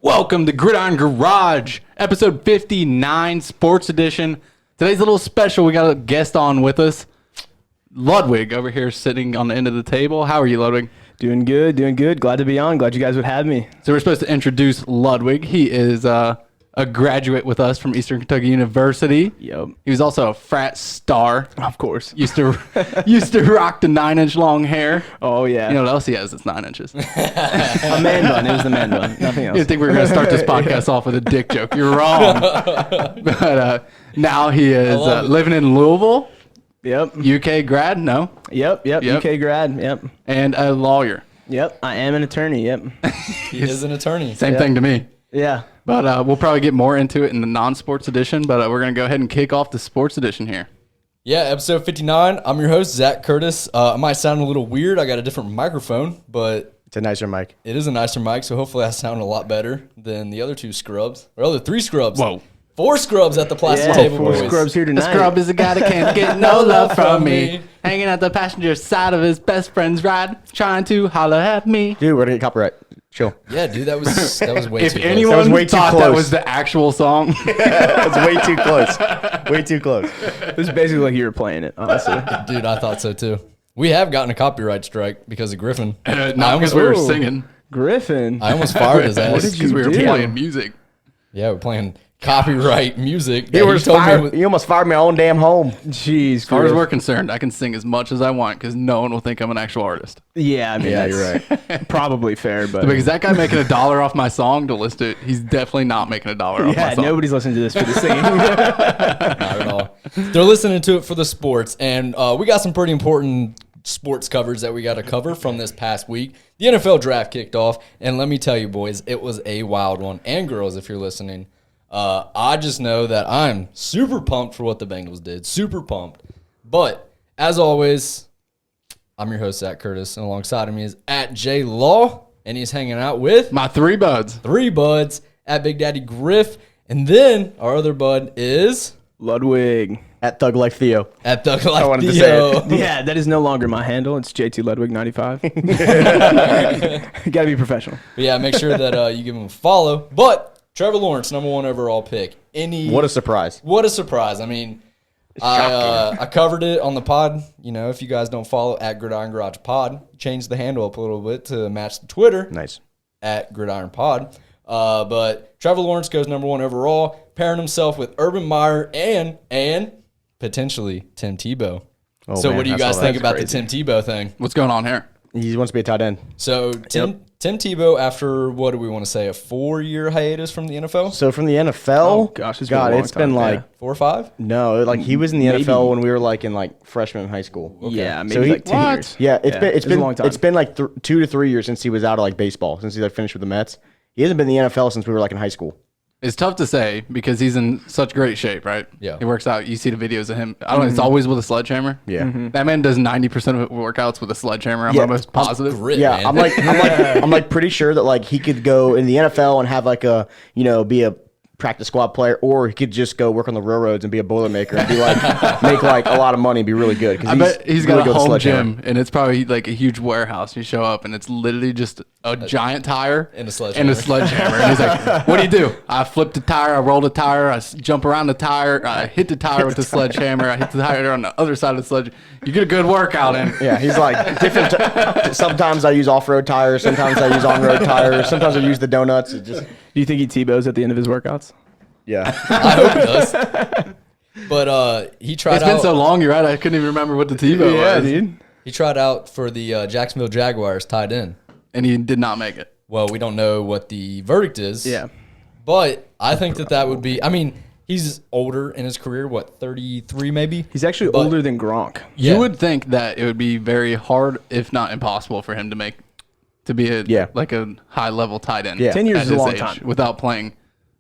Welcome to Gridiron Garage, episode 59, Sports Edition. Today's a little special. We got a guest on with us, Ludwig, over here sitting on the end of the table. How are you, Ludwig? Doing good. Glad to be on. Glad you guys would have me. So we're supposed to introduce Ludwig. He is a graduate with us from Eastern Kentucky University. Yep. He was also a frat star. Of course. Used to rock the 9-inch long hair. Oh, yeah. You know what else he has? It's 9 inches. A man bun. It was the man bun. Nothing else. You think we were going to start this podcast off with a dick joke. You're wrong. But now he is living in Louisville. Yep. UK grad? No. Yep. UK grad. Yep. And a lawyer. Yep. I am an attorney. Yep. He is an attorney. Same thing to me. Yeah. But we'll probably get more into it in the non-sports edition. But we're going to go ahead and kick off the sports edition here. Yeah, episode 59. I'm your host, Zach Curtis. I might sound a little weird. I got a different microphone, but it's a nicer mic. It is a nicer mic, so hopefully I sound a lot better than the other two scrubs. Or other three scrubs. Whoa. 4 scrubs at the plastic table, four boys. scrubs here tonight. The scrub is a guy that can't get no love from me. Hanging at the passenger side of his best friend's ride, trying to holler at me. Dude, we're gonna get copyright. Chill. Yeah, dude, that was way If too anyone That was way too thought that close. was the actual song, That's way too close. Way too close. It was basically like you were playing it, honestly. close. Dude, I thought so too. We have gotten a copyright strike because of Griffin. not because we were Ooh. singing, Griffin. I almost fired his ass. What did because you we were do? playing music. Yeah, we're playing copyright music. that You, he almost told me fired, was- you almost fired my own damn home. Jeez. As far as Griff. we're concerned, I can sing as much as I want because no one will think I'm an actual artist. Yeah, I mean, Yeah, that's you're right. probably fair, but Because that guy making $1 off my song to list it, he's definitely not making $1 off my yeah, song. nobody's listening to this for the singing. Not at all. They're listening to it for the sports, and we got some pretty important sports covers that we got to cover from this past week. The NFL draft kicked off, and let me tell you, boys, it was a wild one, and girls, if you're listening. I just know that I'm super pumped for what the Bengals did. Super pumped. But, as always, I'm your host, Zach Curtis, and alongside of me is at J Law, and he's hanging out with My 3 buds. 3 buds at Big Daddy Griff, and then our other bud is Ludwig. At Thug Life Theo. at Thug Life wanted to Theo. Yeah, that is no longer my handle. It's JT Ludwig 95. Gotta be professional. But yeah, make sure that you give him a follow. But Trevor Lawrence, number 1 overall pick. What a surprise. What a surprise. I mean, I covered it on the pod. You know, if you guys don't follow at Gridiron Garage Pod, changed the handle up a little bit to match the Twitter Nice. at Gridiron Pod. But Trevor Lawrence goes number 1 overall, pairing himself with Urban Meyer and potentially Tim Tebow. Oh, So man, what do you I saw guys that. think That's about crazy. the Tim Tebow thing? What's going on here? He wants to be a tight end. So Tim Tebow, after what do we want to say, a 4-year hiatus from the NFL? So from the NFL, Oh, gosh, it's been a long it's been time, like yeah. 4 or 5? no, like he was in the Maybe. NFL when we were like in like freshman in high school. Yeah, maybe So he- like 2 What? years. Yeah, it's it was a long time. it's been like 2 to 3 years since he was out of like baseball, since he like finished with the Mets. He hasn't been in the NFL since we were like in high school. It's tough to say because he's in such great shape, right? Yeah. He works out. You see the videos of him. I don't know. It's always with a sledgehammer. Yeah. That man does 90% of workouts with a sledgehammer. I'm Yeah. almost positive. Grit, Yeah, man. I'm like pretty sure that like he could go in the NFL and have like a be a practice squad player, or he could just go work on the railroads and be a boilermaker and be like make like a lot of money and be really good. 'Cause I bet he's got really a good with home sledgehammer. gym, and it's probably like a huge warehouse. You show up, and it's literally just a giant tire And a sledgehammer. And he's like, "What do you do?" I flip the tire, I roll the tire, jump around the tire, I hit the tire with the sledgehammer, I hit the tire on the other side of the sledge. You get a good workout in. Yeah, he's like different. Sometimes I use off-road tires. Sometimes I use on-road tires. Sometimes I use the donuts. It just Do you think he Tebow's at the end of his workouts? yeah. I hope he does. But he tried It's out. been so long. You're right. I couldn't even remember what the Tebow was, dude. He tried out for the Jacksonville Jaguars tied in. and he did not make it. Well, we don't know what the verdict is. Yeah. But I think that would be. I mean, he's older in his career. What, 33 maybe? He's actually But- older than Gronk. Yeah. You would think that it would be very hard, if not impossible, for him to be like a high level tight end. Yeah. 10 years at is a his long age time. without playing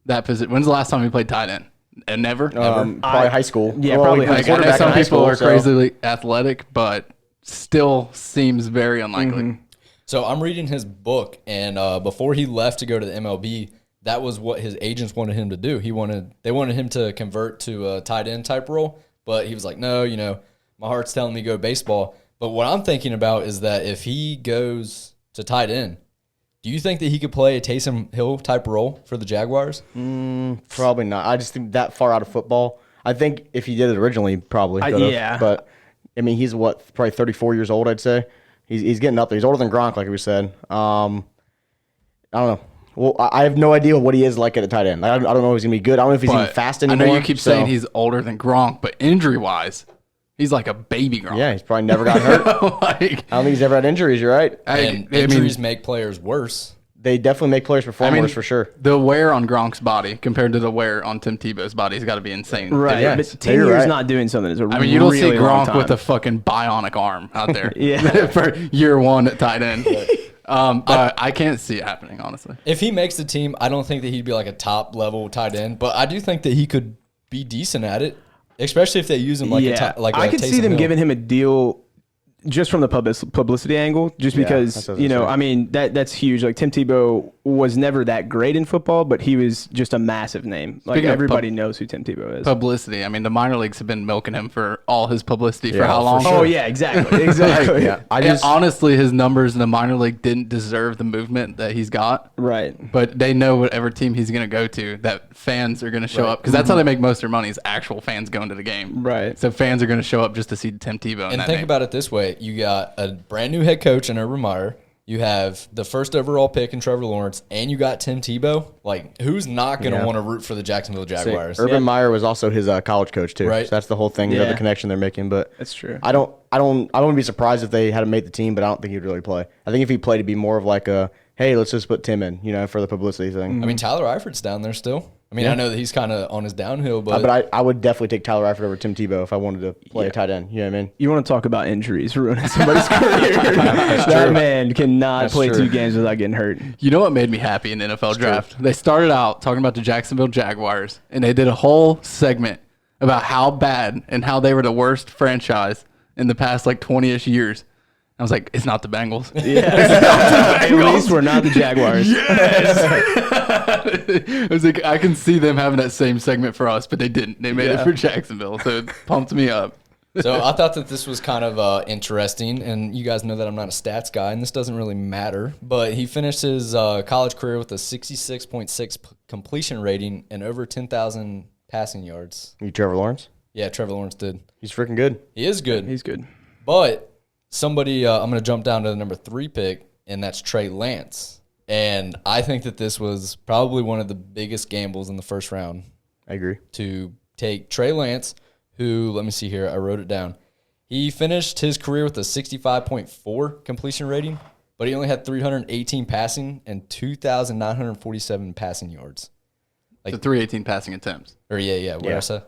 that position. When's the last time he played tight end? And never. Probably high school. Yeah, probably he high was Like, school. I know quarterback in some high people school, are so- crazily athletic, but still seems very unlikely. So I'm reading his book, and before he left to go to the MLB, that was what his agents wanted him to do. They wanted him to convert to a tight end type role, but he was like, no, my heart's telling me go baseball. But what I'm thinking about is that if he goes to tight end, Do you think that he could play a Taysom Hill type role for the Jaguars? Probably not. I just think that far out of football. I think if he did it originally, probably could've. Yeah. But I mean, he's probably 34 years old. I'd say he's getting up there. He's older than Gronk, like we said. I don't know. Well, I have no idea what he is like at a tight end. I don't know if he's gonna be good. I don't know if he's even fast anymore. I know you keep saying he's older than Gronk, but injury-wise, he's like a baby Gronk. Yeah, he's probably never got hurt. Like, I don't think he's ever had injuries. You're right. And injuries make players worse. They definitely make players perform worse for sure. The wear on Gronk's body compared to the wear on Tim Tebow's body has got to be insane. Right. Yeah, But 10 years not doing something is a I mean, you don't see really long Gronk with time. a fucking bionic arm out there Yeah. for year one at tight end. But I can't see it happening, honestly. If he makes the team, I don't think that he'd be like a top level tight end, but I do think that he could be decent at it, especially if they use him like I could see them giving him a deal just from the publicity angle, just because, that's what I was gonna say. I mean, that's huge. Like, Tim Tebow was never that great in football, but he was just a massive name. Like, Speaking of everybody knows who Tim Tebow is. Publicity. I mean, the minor leagues have been milking him for all his publicity for how long? Oh, yeah, exactly. Exactly. Yeah, And honestly, his numbers in the minor league didn't deserve the movement that he's got. Right. But they know whatever team he's going to go to, that fans are going to show up. Because that's how they make most of their money, is actual fans going to the game. Right. So fans are going to show up just to see Tim Tebow. And think about it this way. You got a brand new head coach in Urban Meyer. You have the first overall pick in Trevor Lawrence, and you got Tim Tebow. Like, who's not going to want to root for the Jacksonville Jaguars? Urban Meyer was also his college coach too. Right. So that's the whole thing, the connection they're making. But That's true. I wouldn't be surprised if they had him make the team, but I don't think he'd really play. I think if he played, it'd be more of like a, hey, let's just put Tim in, for the publicity thing. I mean, Tyler Eifert's down there still. I mean, I know that he's kind of on his downhill, but I would definitely take Tyler Eifert over Tim Tebow if I wanted to play a tight end. You know what I mean? You want to talk about injuries ruining somebody's career. That man cannot play 2 games without getting hurt. You know what made me happy in the NFL draft? They started out talking about the Jacksonville Jaguars, and they did a whole segment about how bad and how they were the worst franchise in the past like 20-ish years. I was like, it's not the Bengals. At least we're not the Jaguars. I was like, I can see them having that same segment for us, but they didn't. They made it for Jacksonville, so it pumped me up. So I thought that this was kind of interesting, and you guys know that I'm not a stats guy, and this doesn't really matter, but he finished his college career with a 66.6 completion rating and over 10,000 passing yards. You Trevor Lawrence? Yeah, Trevor Lawrence did. He's freaking good. He is good. He's good. But somebody, I'm going to jump down to the number 3 pick, and that's Trey Lance. And I think that this was probably one of the biggest gambles in the first round I agree. to take Trey Lance, who, let me see here, I wrote it down. He finished his career with a 65.4 completion rating, but he only had 318 passing and 2,947 passing yards. The 318 passing attempts. Or what did I say?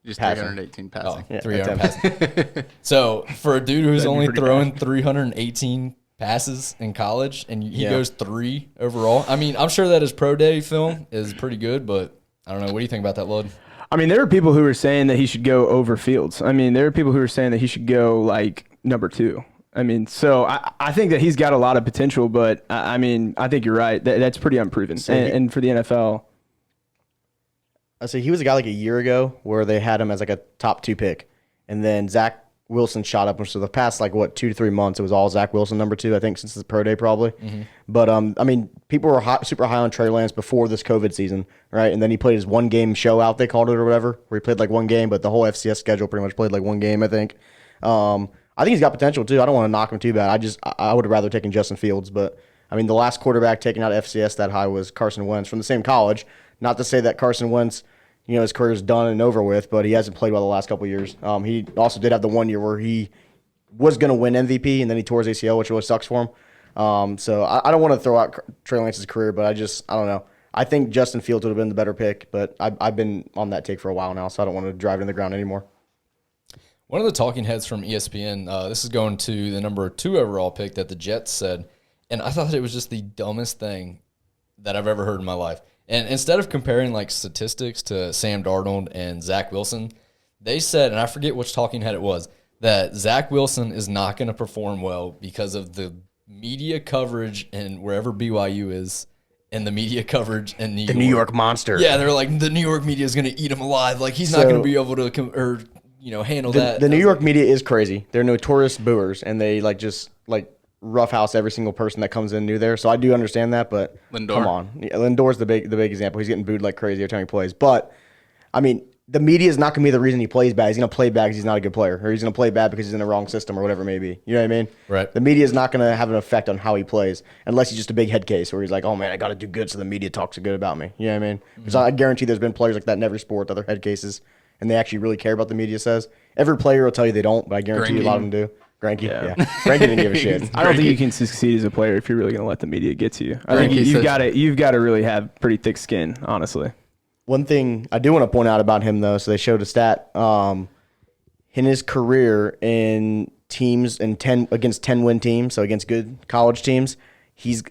Just Passing. 318 passing. Oh, 300 passing. So for a dude who's only throwing 318 passes in college, and he goes 3 overall. I mean, I'm sure that his pro day film is pretty good, but I don't know. What do you think about that, Lud? I mean, there were people who were saying that he should go over Fields. I mean, there are people who were saying that he should go like number 2. I mean, so I think that he's got a lot of potential, but I mean, I think you're right. That's pretty unproven. And for the NFL, I say he was a guy like a year ago where they had him as like a top 2 pick, and then Zach Wilson shot up. So the past 2 to 3 months, it was all Zach Wilson number 2. I think since the pro day probably. Mm-hmm. But I mean, people were super high on Trey Lance before this COVID season, right? And then he played his 1 game show out, they called it or whatever, where he played like 1 game, but the whole FCS schedule pretty much played like 1 game, I think. I think he's got potential too. I don't want to knock him too bad. I would have rather taken Justin Fields, but I mean, the last quarterback taken out of FCS that high was Carson Wentz from the same college. Not to say that Carson Wentz, his career's done and over with, but he hasn't played well the last couple of years. He also did have the 1 year where he was going to win MVP, and then he tore his ACL, which really sucks for him. So I don't want to throw out Trey Lance's career, but I don't know. I think Justin Fields would have been the better pick, but I've been on that take for a while now, so I don't want to drive it in the ground anymore. One of the talking heads from ESPN, this is going to the number 2 overall pick that the Jets said, and I thought it was just the dumbest thing that I've ever heard in my life. And instead of comparing like statistics to Sam Darnold and Zach Wilson, they said, and I forget which talking head it was, that Zach Wilson is not going to perform well because of the media coverage and wherever BYU is, and the media coverage in New York. The New York Monster. Yeah, they're like, the New York media is going to eat him alive. Like, he's not going to be able to handle that. The New York media is crazy. They're notorious booers, and they roughhouse every single person that comes in new there. So I do understand that, but Lindor. come on. Yeah, Lindor's the big example. He's getting booed like crazy every time he plays. But, I mean, the media is not going to be the reason he plays bad. He's going to play bad because he's not a good player, or he's going to play bad because he's in the wrong system or whatever it may be. You know what I mean? Right. The media is not going to have an effect on how he plays unless he's just a big head case where he's like, oh, man, I got to do good so the media talks good about me. You know what I mean? Because I guarantee there's been players like that in every sport, other head cases, and they actually really care about the media says. Every player will tell you they don't, but I guarantee you a lot of them do. Granky, yeah. Granky didn't give a shit. I don't think you can succeed as a player if you're really going to let the media get to you. I think Granky says- you've got to really have pretty thick skin, honestly. One thing I do want to point out about him, though, so they showed a stat in his career in teams against 10-win teams, so against good college teams, his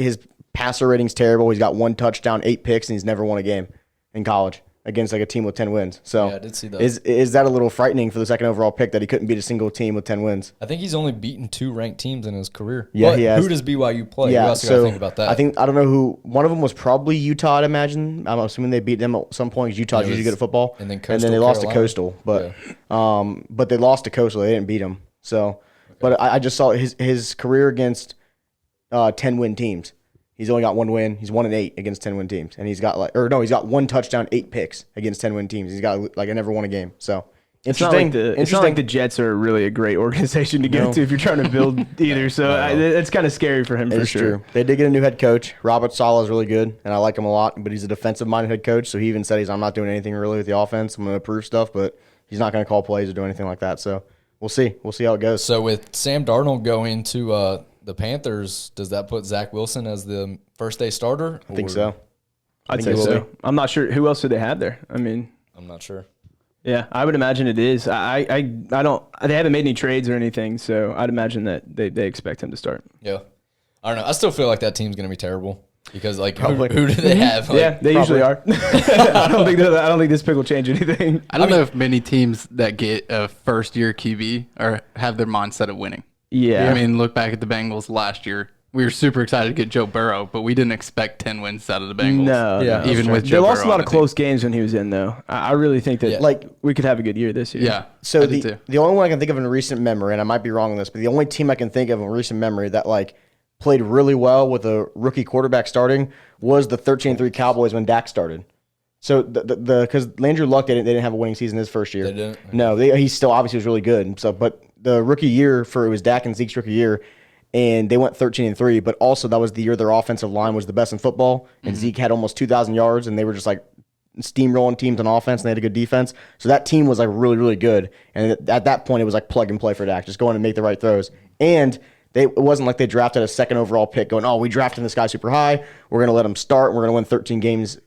passer rating's terrible. He's got 1 touchdown, 8 picks, and he's never won a game in college against like a team with 10 wins. So Yeah, I did see that. Is that a little frightening for the second overall pick that he couldn't beat a single team with 10 wins? I think he's only beaten 2 ranked teams in his career. Yeah, But he has. who does BYU play? Yeah, you also got to think about that. I don't know who. One of them was probably Utah. I'd imagine. I'm assuming they beat them at some point. 'Cause Utah's Yeah, it usually was- good at football, and then they Coastal lost to Carolina. Coastal, but they lost to Coastal. They didn't beat them. So, but I just saw his career against 10-win teams. He's only got 1 win. He's 1-8 against 10-win teams, and he's got he's got 1 touchdown, 8 picks against 10-win teams. He's got I never won a game. So It's not like the Jets are really a great organization to get to if you're trying to build either. So it's kind of scary for him for It's sure. true. They did get a new head coach. Robert Saleh is really good, and I like him a lot. But he's a defensive-minded head coach, so he even said I'm not doing anything really with the offense. I'm going to approve stuff, but he's not going to call plays or do anything like that. So we'll see. We'll see how it goes. So with Sam Darnold going to the Panthers, does that put Zach Wilson as the first-day starter? I think so. I'd think say it will so. be. I'm not sure who else do they have there. I mean, I'm not sure. yeah, I would imagine it is. I don't. They haven't made any trades or anything, so I'd imagine that they expect him to start. Yeah. I don't know. I still feel like that team's going to be terrible because, like, who Probably. do they have? Like, Yeah, they usually are. I don't think this pick will change anything. I don't know if many teams that get a first-year QB or have their mindset of winning. Yeah, I mean, look back at the Bengals last year. We were super excited to get Joe Burrow, but we didn't expect 10 wins out of the Bengals. No, Yeah, no. even with They Joe lost Burrow a lot on of the team. close games when he was in, though. I really think that Yeah. Like, we could have a good year this year. Yeah. so I did too. the only one I can think of in recent memory, and I might be wrong on this, but the only team I can think of in recent memory that like played really well with a rookie quarterback starting was the 13-3 Cowboys when Dak started. So because Andrew Luck they didn't have a winning season his first year. They didn't? No, he still obviously was really good. And so, but the rookie year it was Dak and Zeke's rookie year, and they went 13-3. But also that was the year their offensive line was the best in football, and Zeke had almost 2,000 yards, and they were just like steamrolling teams on offense, and they had a good defense. So that team was like really, really good. And at that point, it was like plug and play for Dak, just go in and make the right throws. And it wasn't like they drafted a second overall pick going, oh, we drafted this guy super high. We're going to let him start. We're going to win 13 games,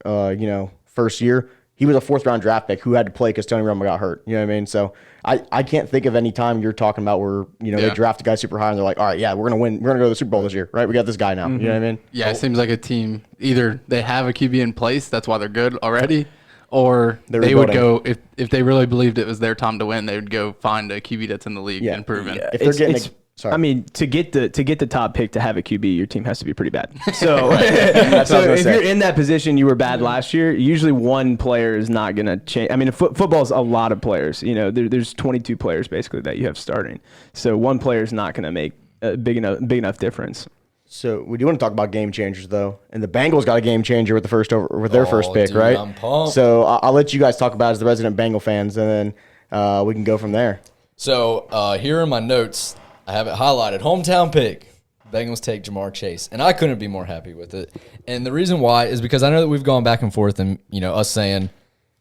first year. He was a 4th-round draft pick who had to play because Tony Romo got hurt. You know what I mean? So I can't think of any time you're talking about where, they draft a guy super high and they're like, all right, yeah, we're going to win. We're going to go to the Super Bowl this year, right? We got this guy now. You know what I mean? Yeah, it seems like a team, either they have a QB in place, that's why they're good already, or they would go, if they really believed it was their time to win, they would go find a QB that's in the league and prove it. If they're getting sorry. I mean, to get the top pick to have a QB, your team has to be pretty bad. So, That's so what I was if gonna you're say. in that position, you were bad last year. Usually, one player is not going to change. I mean, football's a lot of players. There's 22 players basically that you have starting. So one player is not going to make a big enough difference. So we do want to talk about game changers, though, and the Bengals got a game changer with their first pick, dude, right? I'm pumped. So I'll let you guys talk about it as the resident Bengal fans, and then we can go from there. So here are my notes. I have it highlighted. Hometown pick. Bengals take Jamar Chase. And I couldn't be more happy with it. And the reason why is because I know that we've gone back and forth and, us saying,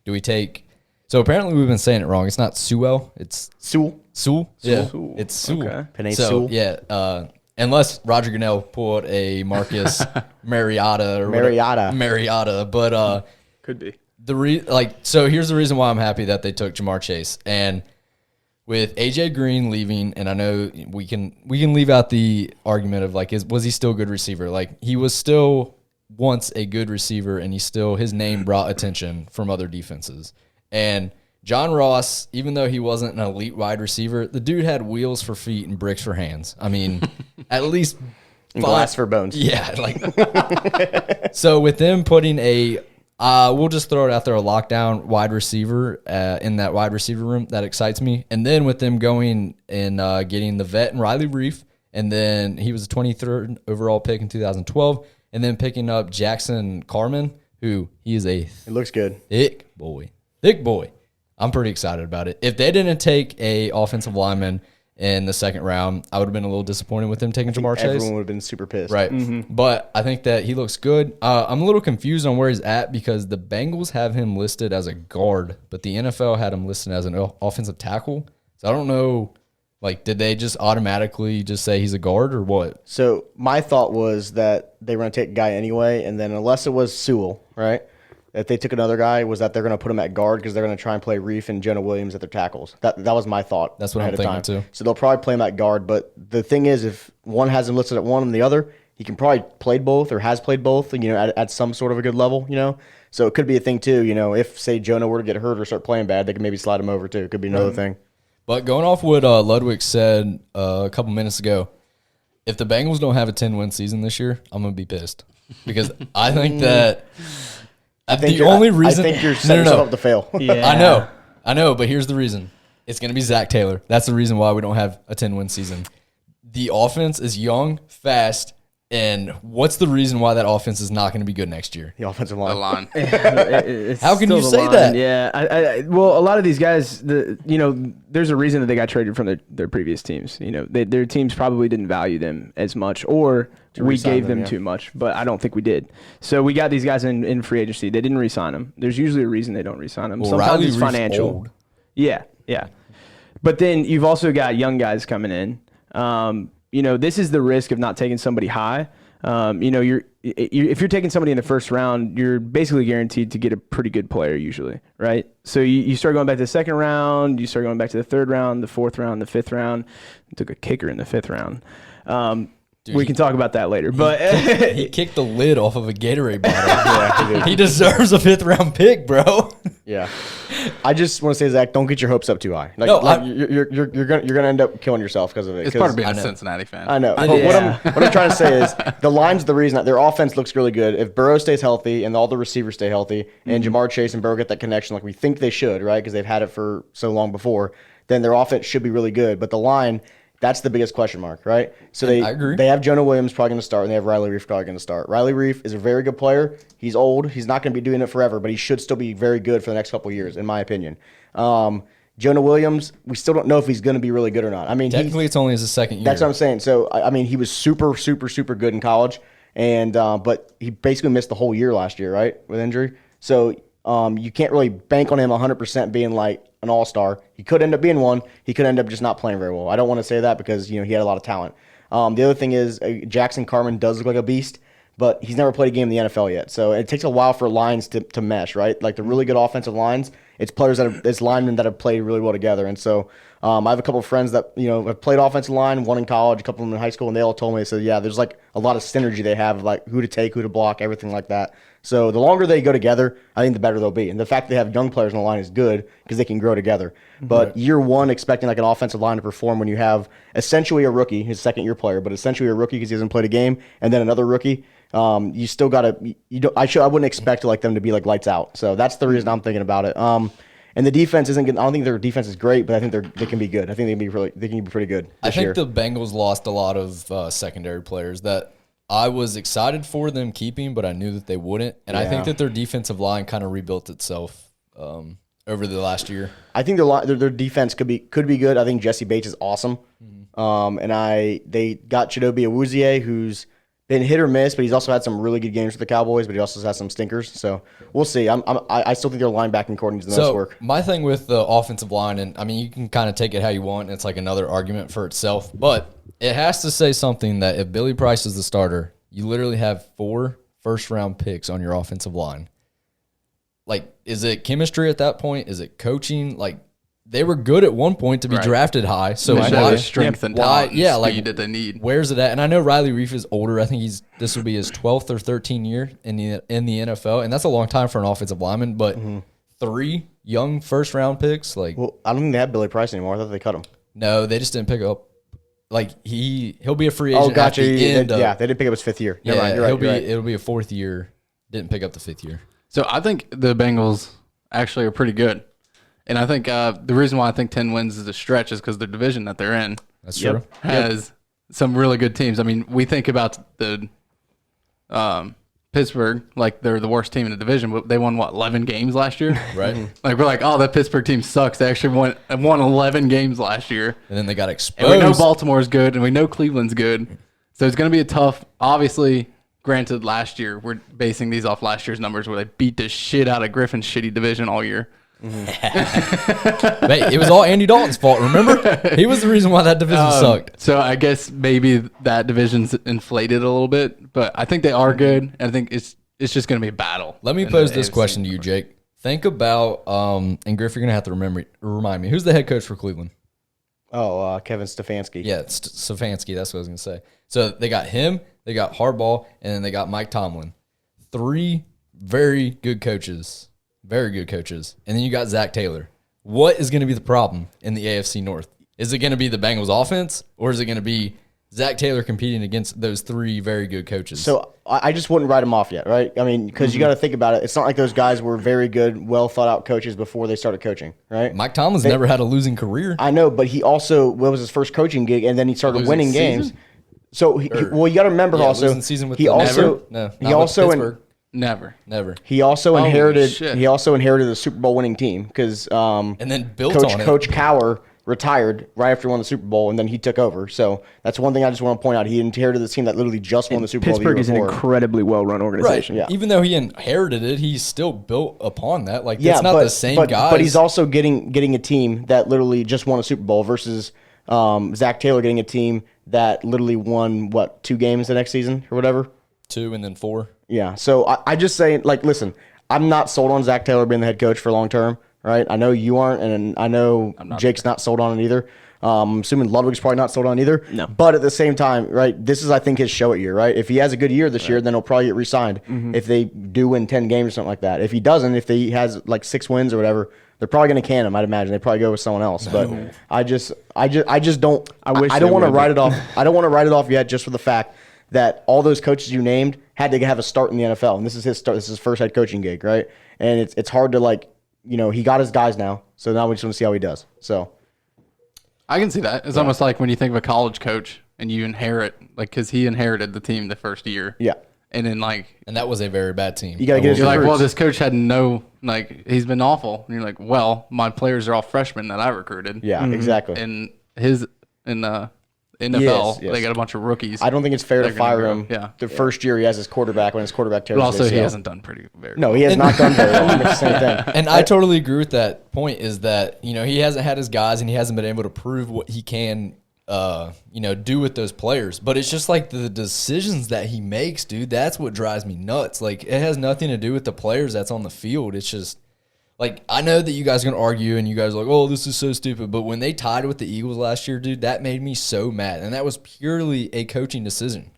do we take... So apparently we've been saying it wrong. It's not Sewell. It's Sewell. Sewell. Yeah, Sewell. it's Sewell. Okay. Penei So, Sewell. yeah, unless Roger Goodell pulled a Marcus Mariota or Mariota. Mariota. But Could be. so here's the reason why I'm happy that they took Jamar Chase. And with AJ Green leaving, and I know we can leave out the argument of was he still a good receiver? Like, he was still once a good receiver, and his name brought attention from other defenses. And John Ross, even though he wasn't an elite wide receiver, the dude had wheels for feet and bricks for hands. I mean, at least And glass for bones. yeah, so with them putting we'll just throw it out there, a lockdown wide receiver in that wide receiver room, that excites me. And then with them going and getting the vet and Riley Reef and then he was a 23rd overall pick in 2012, and then picking up Jackson Carman, who he is a It looks good. thick boy. Thick boy. I'm pretty excited about it. If they didn't take a offensive lineman in the second round, I would have been a little disappointed with him taking Jamar Chase. Everyone would have been super pissed. Right. But I think that he looks good. I'm a little confused on where he's at because the Bengals have him listed as a guard, but the NFL had him listed as an offensive tackle. So I don't know, like, did they just automatically just say he's a guard or what? So my thought was that they were going to take a guy anyway, and then unless it was Sewell, right? If they took another guy, was that they're going to put him at guard because they're going to try and play Reef and Jonah Williams at their tackles. That was my thought. That's what I'm ahead of thinking time. too. So they'll probably play him at guard. But the thing is, if one has him listed at one and the other, he can probably play both or has played both, at some sort of a good level, So it could be a thing too, if, say, Jonah were to get hurt or start playing bad, they could maybe slide him over too. It could be another thing. But going off what Ludwig said a couple minutes ago, if the Bengals don't have a 10-win season this year, I'm going to be pissed. Because I think that I think you're setting yourself up to fail. Yeah. I know, but here's the reason. It's going to be Zach Taylor. That's the reason why we don't have a 10-win season. The offense is young, fast, and what's the reason why that offense is not going to be good next year? The offensive The line. line. How can you say that? Yeah, well, a lot of these guys, there's a reason that they got traded from their previous teams. Their teams probably didn't value them as much, or we re-sign gave them, them yeah. too much. But I don't think we did. So we got these guys in free agency. They didn't re-sign them. There's usually a reason they don't re-sign them. Well, Sometimes Riley it's Reif's financial. old. Yeah. But then you've also got young guys coming in. This is the risk of not taking somebody high. If you're taking somebody in the first round, you're basically guaranteed to get a pretty good player usually, right? So you start going back to the second round, you start going back to the third round, the fourth round, the fifth round. I took a kicker in the fifth round. Dude, we can talk about that later. But He kicked the lid off of a Gatorade bottle. He deserves a 5th-round pick, bro. Yeah. I just want to say, Zach, don't get your hopes up too high. No, you're gonna end up killing yourself because of it. It's part of being I a know. Cincinnati fan. I know. But Yeah. what I'm trying to say is the line's the reason that their offense looks really good. If Burrow stays healthy and all the receivers stay healthy and Jamar Chase and Burrow get that connection like we think they should, right? Because they've had it for so long before, then their offense should be really good. But the line, that's the biggest question mark, right? So I agree. they have Jonah Williams probably going to start, and they have Riley Reif probably going to start. Riley Reif is a very good player. He's old. He's not going to be doing it forever, but he should still be very good for the next couple of years, in my opinion. Jonah Williams, we still don't know if he's going to be really good or not. I mean, Technically, it's only his second year. that's what I'm saying. So, I mean, he was super, super, super good in college, and but he basically missed the whole year last year, right, with injury. So you can't really bank on him 100% being like an all-star. He could end up being one. He could end up just not playing very well. I don't want to say that because, he had a lot of talent. The other thing is Jackson Carman does look like a beast, but he's never played a game in the NFL yet. So it takes a while for lines to mesh, right? Like the really good offensive lines, it's linemen that have played really well together. And so I have a couple of friends that, have played offensive line, one in college, a couple of them in high school, and they all told me, yeah, there's like a lot of synergy they have, like who to take, who to block, everything like that. So the longer they go together, I think the better they'll be. And the fact they have young players on the line is good because they can grow together. But year one, expecting like an offensive line to perform when you have essentially a rookie, his second-year player, but essentially a rookie because he hasn't played a game, and then another rookie, you still got to I wouldn't expect them to be like lights out. So that's the reason I'm thinking about it. And the defense isn't good. I don't think their defense is great, but I think they can be good. I think they can be pretty good this year. I think the Bengals lost a lot of secondary players that I was excited for them keeping, but I knew that they wouldn't. And I think that their defensive line kind of rebuilt itself over the last year. I think their defense could be good. I think Jesse Bates is awesome. And they got Chidobe Awuzie, who's been hit or miss, but he's also had some really good games for the Cowboys, but he also has some stinkers. So we'll see. I still think their linebacking core needs the most work. My thing with the offensive line, and I mean, you can kind of take it how you want, and it's like another argument for itself, but it has to say something that if Billy Price is the starter, you literally have 4 first-round picks on your offensive line. Like, is it chemistry at that point? Is it coaching? Like, they were good at one point to be drafted high. So They should have why, the strength and talent and like speed that they need. Where's it at? And I know Riley Reif is older. I think this will be his 12th or 13th year in the NFL, and that's a long time for an offensive lineman. But 3 young first-round picks, like, Well, I don't think they have Billy Price anymore. I thought they cut him. no, they just didn't pick up. Like he'll be a free agent. Oh, gotcha. At the end They didn't pick up his 5th year. Never mind. You're right. It'll be a 4th year. Didn't pick up the 5th year. So I think the Bengals actually are pretty good. And I think the reason why I think 10 wins is a stretch is because the division that they're in That's true. has some really good teams. I mean, we think about the Pittsburgh, like they're the worst team in the division, but they won, 11 games last year? Right. Like, we're like, oh, that Pittsburgh team sucks. They actually won 11 games last year. And then they got And exposed. we know Baltimore's good, and we know Cleveland's good. So it's going to be a tough, obviously, granted, last year, we're basing these off last year's numbers where they beat the shit out of Griffin's shitty division all year. Hey, it was all Andy Dalton's fault, remember? He was the reason why that division sucked. So I guess maybe that division's inflated a little bit, but I think they are good, and I think it's just going to be a battle. Let me in pose the this AFC. question to you, Jake. Think about, and Griff, you're going to have to remind me. Who's the head coach for Cleveland? Oh, Kevin Stefanski. Yeah, it's Stefanski. That's what I was going to say. So they got him, they got Harbaugh, and then they got Mike Tomlin. 3 very good coaches. Very good coaches. And then you got Zach Taylor. What is going to be the problem in the AFC North? Is it going to be the Bengals offense, or is it going to be Zach Taylor competing against those 3 very good coaches? So I just wouldn't write him off yet, right? I mean, because you got to think about it. It's not like those guys were very good, well thought out coaches before they started coaching, right? Mike Tomlin's never had a losing career. I know, but he also, what was his first coaching gig, and then he started Losing winning season? games. So, well, you got to remember Yeah, also, losing season with he the- also, No, he not with also, Pittsburgh. Never. Never. he also Holy inherited, shit. he also inherited a Super Bowl winning team because And then built on it. Coach Cowher retired right after he won the Super Bowl, and then he took over. So that's one thing I just want to point out. He inherited this team that literally just won the Super Bowl the Pittsburgh year is an before. incredibly well-run Right. organization. Yeah. Even though he inherited it, he's still built upon that. Like, Yeah, it's not but, the same but, guys. But he's also getting a team that literally just won a Super Bowl versus Zach Taylor getting a team that literally won, 2 games the next season or whatever? 2 and then 4. Yeah. So I just say, like, listen, I'm not sold on Zach Taylor being the head coach for long term, right? I know you aren't, and I know Jake's not sold on it either. I'm assuming Ludwig's probably not sold on either. No. But at the same time, right, this is, I think, his show it year, right? If he has a good year this year, then he'll probably get re-signed if they do win 10 games or something like that. If he doesn't, if he has, 6 wins or whatever, they're probably going to can him, I'd imagine. They probably go with someone else. But I just don't – I wish don't they want to would. write it off. I don't want to write it off yet just for the fact that all those coaches you named had to have a start in the NFL, and this is his start. This is his first head coaching gig, right? And it's hard to he got his guys now, so now we just want to see how he does. So I can see that. It's almost like when you think of a college coach and you inherit, because he inherited the team the first year. yeah, And then, And that was a very bad team. you got to get his you're like, recruits. well, this coach had he's been awful. And you're like, well, my players are all freshmen that I recruited. Yeah, exactly. And in the NFL, Yes. they got a bunch of rookies. I don't think it's fair to They're gonna fire go, him. yeah. The first year he has his quarterback when his quarterback tears But his also, he ACL. hasn't done very No, he has not done very well. It's the same thing. And I totally agree with that point, is that, he hasn't had his guys and he hasn't been able to prove what he can, do with those players. But it's just like the decisions that he makes, dude, that's what drives me nuts. Like, it has nothing to do with the players that's on the field. It's just, I know that you guys are going to argue and you guys are like, oh, this is so stupid. But when they tied with the Eagles last year, dude, that made me so mad. And that was purely a coaching decision.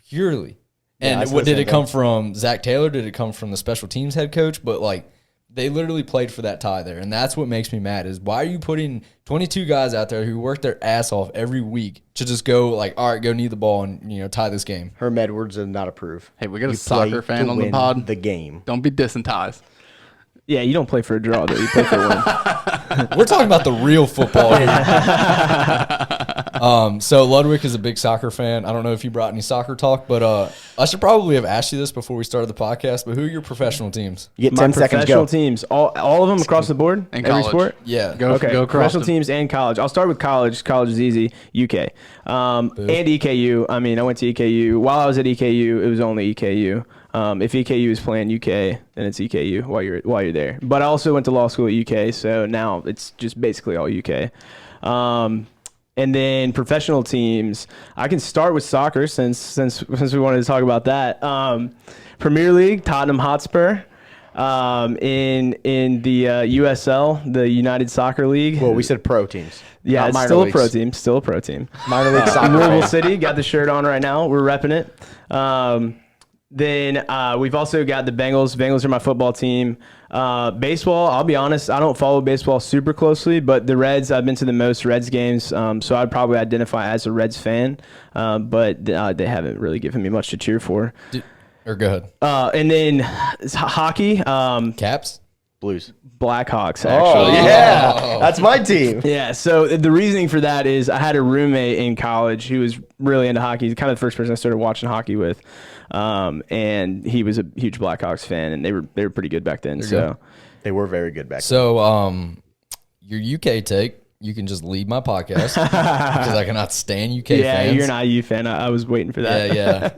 Purely. Yeah, I And said what the did same it come from? Zach Taylor? Did it come from the special teams head coach? But, they literally played for that tie there. And that's what makes me mad, is why are you putting 22 guys out there who work their ass off every week to just go, all right, go knee the ball and, tie this game? Herm Edwards did not approve. Hey, we got a You soccer play fan to on the win pod. The game. Don't be dissing ties. Yeah, you don't play for a draw, though. You play for a win. We're talking about the real football here. So Ludwig is a big soccer fan. I don't know if you brought any soccer talk, but I should probably have asked you this before we started the podcast, but who are your professional teams? You get My 10 seconds, professional go. teams, all of them across the board, And every college. sport. Yeah. Go Okay, across professional them. teams and college. I'll start with college. College is easy. UK and EKU. I mean, I went to EKU. While I was at EKU, it was only EKU. If EKU is playing UK, then it's EKU while you're there. But I also went to law school at UK, so now it's just basically all UK. And then professional teams, I can start with soccer since we wanted to talk about that. Premier League, Tottenham Hotspur. In the USL, the United Soccer League. Well, we said pro teams. Yeah, not it's minor still leagues. a pro team. Still a pro team. Minor league soccer. Louisville fan. City got the shirt on right now. We're repping it. Then we've also got the Bengals. Bengals are my football team. Baseball, I'll be honest, I don't follow baseball super closely, but the Reds, I've been to the most Reds games, so I'd probably identify as a Reds fan, but they haven't really given me much to cheer for. Or go ahead. And then hockey. Caps? Blues. Blackhawks, Oh, actually. yeah. That's my team. Yeah, so the reasoning for that is I had a roommate in college who was really into hockey. He's kind of the first person I started watching hockey with, and he was a huge Blackhawks fan, and they were pretty good back then. So They were very good back then. So, your UK take, you can just leave my podcast because I cannot stand UK yeah, fans. you're not a U fan. I was waiting for that. Yeah.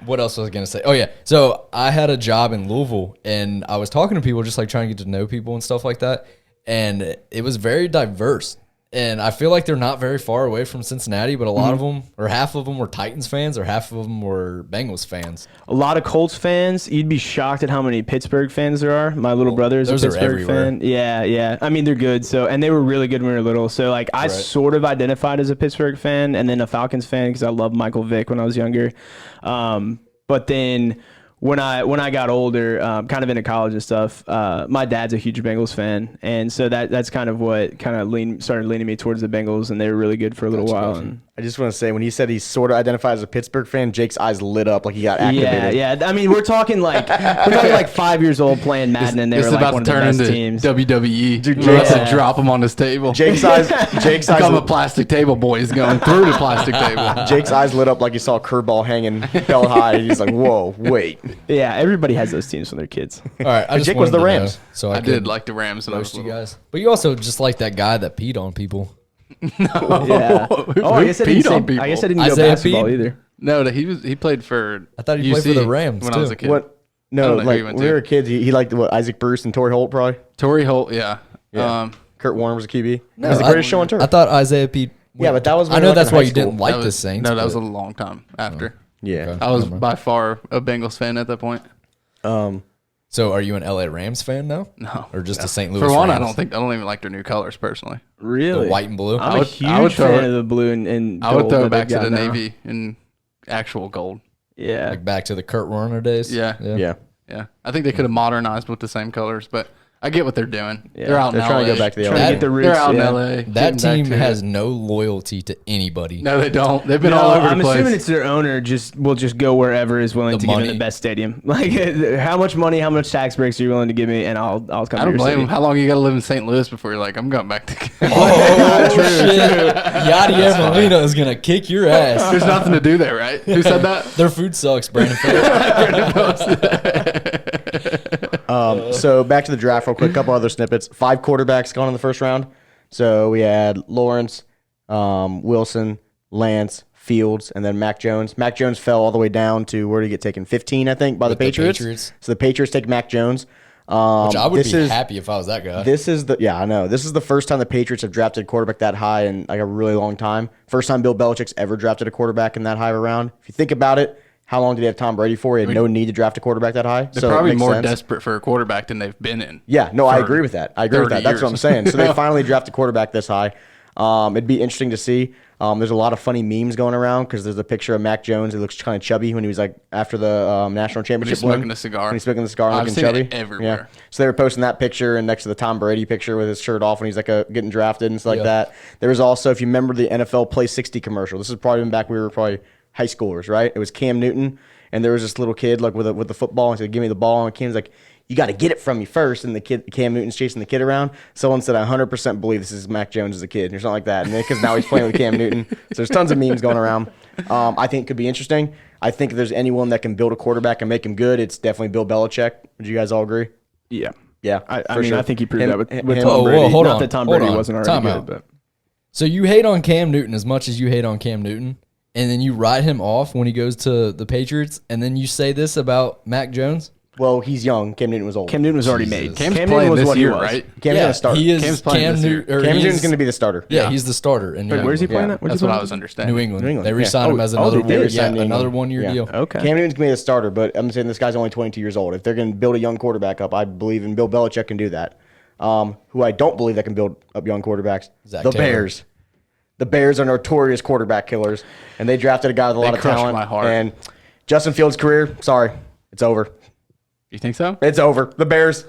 What else was I gonna say? Oh yeah. So I had a job in Louisville, and I was talking to people, just like trying to get to know people and stuff like that. And it was very diverse. And I feel like they're not very far away from Cincinnati, but a lot of them, or half of them, were Titans fans, or half of them were Bengals fans. A lot of Colts fans. You'd be shocked at how many Pittsburgh fans there are. My little brother is a those are Pittsburgh everywhere. fan. Yeah. I mean, they're good. So, and they were really good when we were little. So, like, I sort of identified as a Pittsburgh fan and then a Falcons fan because I loved Michael Vick when I was younger. But then when I got older, kind of into college and stuff, my dad's a huge Bengals fan, and so that's kind of what kind of started leaning me towards the Bengals, and they were really good for a little while. And I just want to say, when he said he sort of identified as a Pittsburgh fan, Jake's eyes lit up like he got activated. yeah. I mean, we're talking like 5 years old playing Madden, and they It's were like about one to of the turn best into teams. WWE. Dude, We're about yeah. to drop him on this table. Jake's eyes Become a plastic table boy. He's going through the plastic table. Jake's eyes lit up like he saw a curveball hanging held high. He's like, "Whoa, wait!" Yeah, everybody has those teams when they're kids. All right. I just Jake was wanted the to know, Rams. so I could did like the Rams, and I was roast you little. guys. But you also just like that guy that peed on people. Yeah. Oh, I guess I peed didn't on say. people? I guess I didn't go Isaiah basketball Peed? either. No, he played for. I thought he played for the UC Rams, when I was too. a kid. What? I No, don't know who like he went when we to. were kids, he liked what Isaac Bruce and Torrey Holt probably. Torrey Holt, yeah. Yeah. Kurt Warner was a QB. No, He was the I- greatest show on turf. I thought Isaiah Pete. Yeah, but that was when I we know were, like, that's in why high you didn't school. like That the was- Saints. No, that was a but- long time after. yeah. I was by far a Bengals fan at that point. So, are you an LA Rams fan now? No. Or just a St. Louis For one, I Rams? don't even like their new colors personally. Really, The white and blue. I'm a would huge throw fan it- of the blue and I would gold throw that it back they've to the got now. navy in actual gold. Yeah, Like back to the Kurt Warner days. Yeah. Yeah. Yeah, I think they could have modernized with the same colors, but I get what they're doing. Yeah, They're out They're in trying LA. to go back to the trying LA. to get the roots. They're out yeah. in LA. That getting back team to has it. no loyalty to anybody. No, they don't. They've been No, all over I'm the place. assuming it's their owner will just go wherever is willing The to give money. him the best stadium. Like how much money, how much tax breaks are you willing to give me, and I'll come I to don't your blame city. them. How long you got to live in St. Louis before you're like, I'm going back to. Oh, shit. Yadier Molina is going to kick your ass. There's nothing to do there, right? Who said that? Their food sucks, Brandon Phillips. So back to the draft real quick. Couple other snippets. 5 quarterbacks gone in the first round. So we had Lawrence, Wilson, Lance, Fields, and then Mac Jones. Mac Jones fell all the way down to where did he get taken? 15, I think, by the With the Patriots. Patriots. So the Patriots take Mac Jones. Which I would this be is- happy if I was that guy. This is the I know. This is the first time the Patriots have drafted a quarterback that high in like a really long time. First time Bill Belichick's ever drafted a quarterback in that high of a round. If you think about it, how long did he have Tom Brady for? He had no need to draft a quarterback that high. They're so it probably makes more sense. desperate for a quarterback than they've been in. Yeah, no, I for agree with that. I agree with 30 that. That's what I'm years. saying. So they finally drafted a quarterback this high. It'd be interesting to see. There's a lot of funny memes going around because there's a picture of Mac Jones. He looks kind of chubby when he was like after the national championship smoking win. a cigar. When he's smoking the cigar and I've looking seen chubby. it everywhere. Yeah. So they were posting that picture and next to the Tom Brady picture with his shirt off when he's like getting drafted and stuff like that. There was also, if you remember the NFL Play 60 commercial, this is probably even back we were probably high schoolers, right? It was Cam Newton and there was this little kid like with the football and said, "Give me the ball," and Cam's like, "You got to get it from me first." And the kid, Cam Newton's chasing the kid around. Someone said, "I 100% believe this is Mac Jones as a kid," or something like that. And because now he's playing with Cam Newton, so there's tons of memes going around. I think it could be interesting. I think if there's anyone that can build a quarterback and make him good, it's definitely Bill Belichick. Would you guys all agree? Yeah. Yeah, I for mean, sure. I think he proved Him- that with him- Tom Whoa, Brady. whoa, hold Not on, that Tom hold Brady on. wasn't already Time good, out. but So you hate on Cam Newton as much as you hate on Cam Newton, and then you write him off when he goes to the Patriots, and then you say this about Mac Jones? Well, he's young. Cam Newton was old. Cam Newton was already Jesus. made. Cam's Cam playing Newton was this what year, he was. right? Cam's gonna start. He is Cam's playing Cam this year. Newton. Cam Newton's going to be the starter. Yeah, he's the starter. In Wait, where's he playing Yeah. at? Where's That's he what I playing was at? understanding. New England. New England, They yeah. re-signed him as they another did. another 1 year Yeah. deal. Okay. Cam Newton's going to be the starter, but I'm saying this guy's only 22 years old. If they're going to build a young quarterback up, I believe in Bill Belichick can do that. Who I don't believe that can build up young quarterbacks, Zach the Taylor. Bears. The Bears are notorious quarterback killers, and they drafted a guy with a lot of crushed talent. my heart. And Justin Fields' career, sorry, it's over. You think so? It's over. The Bears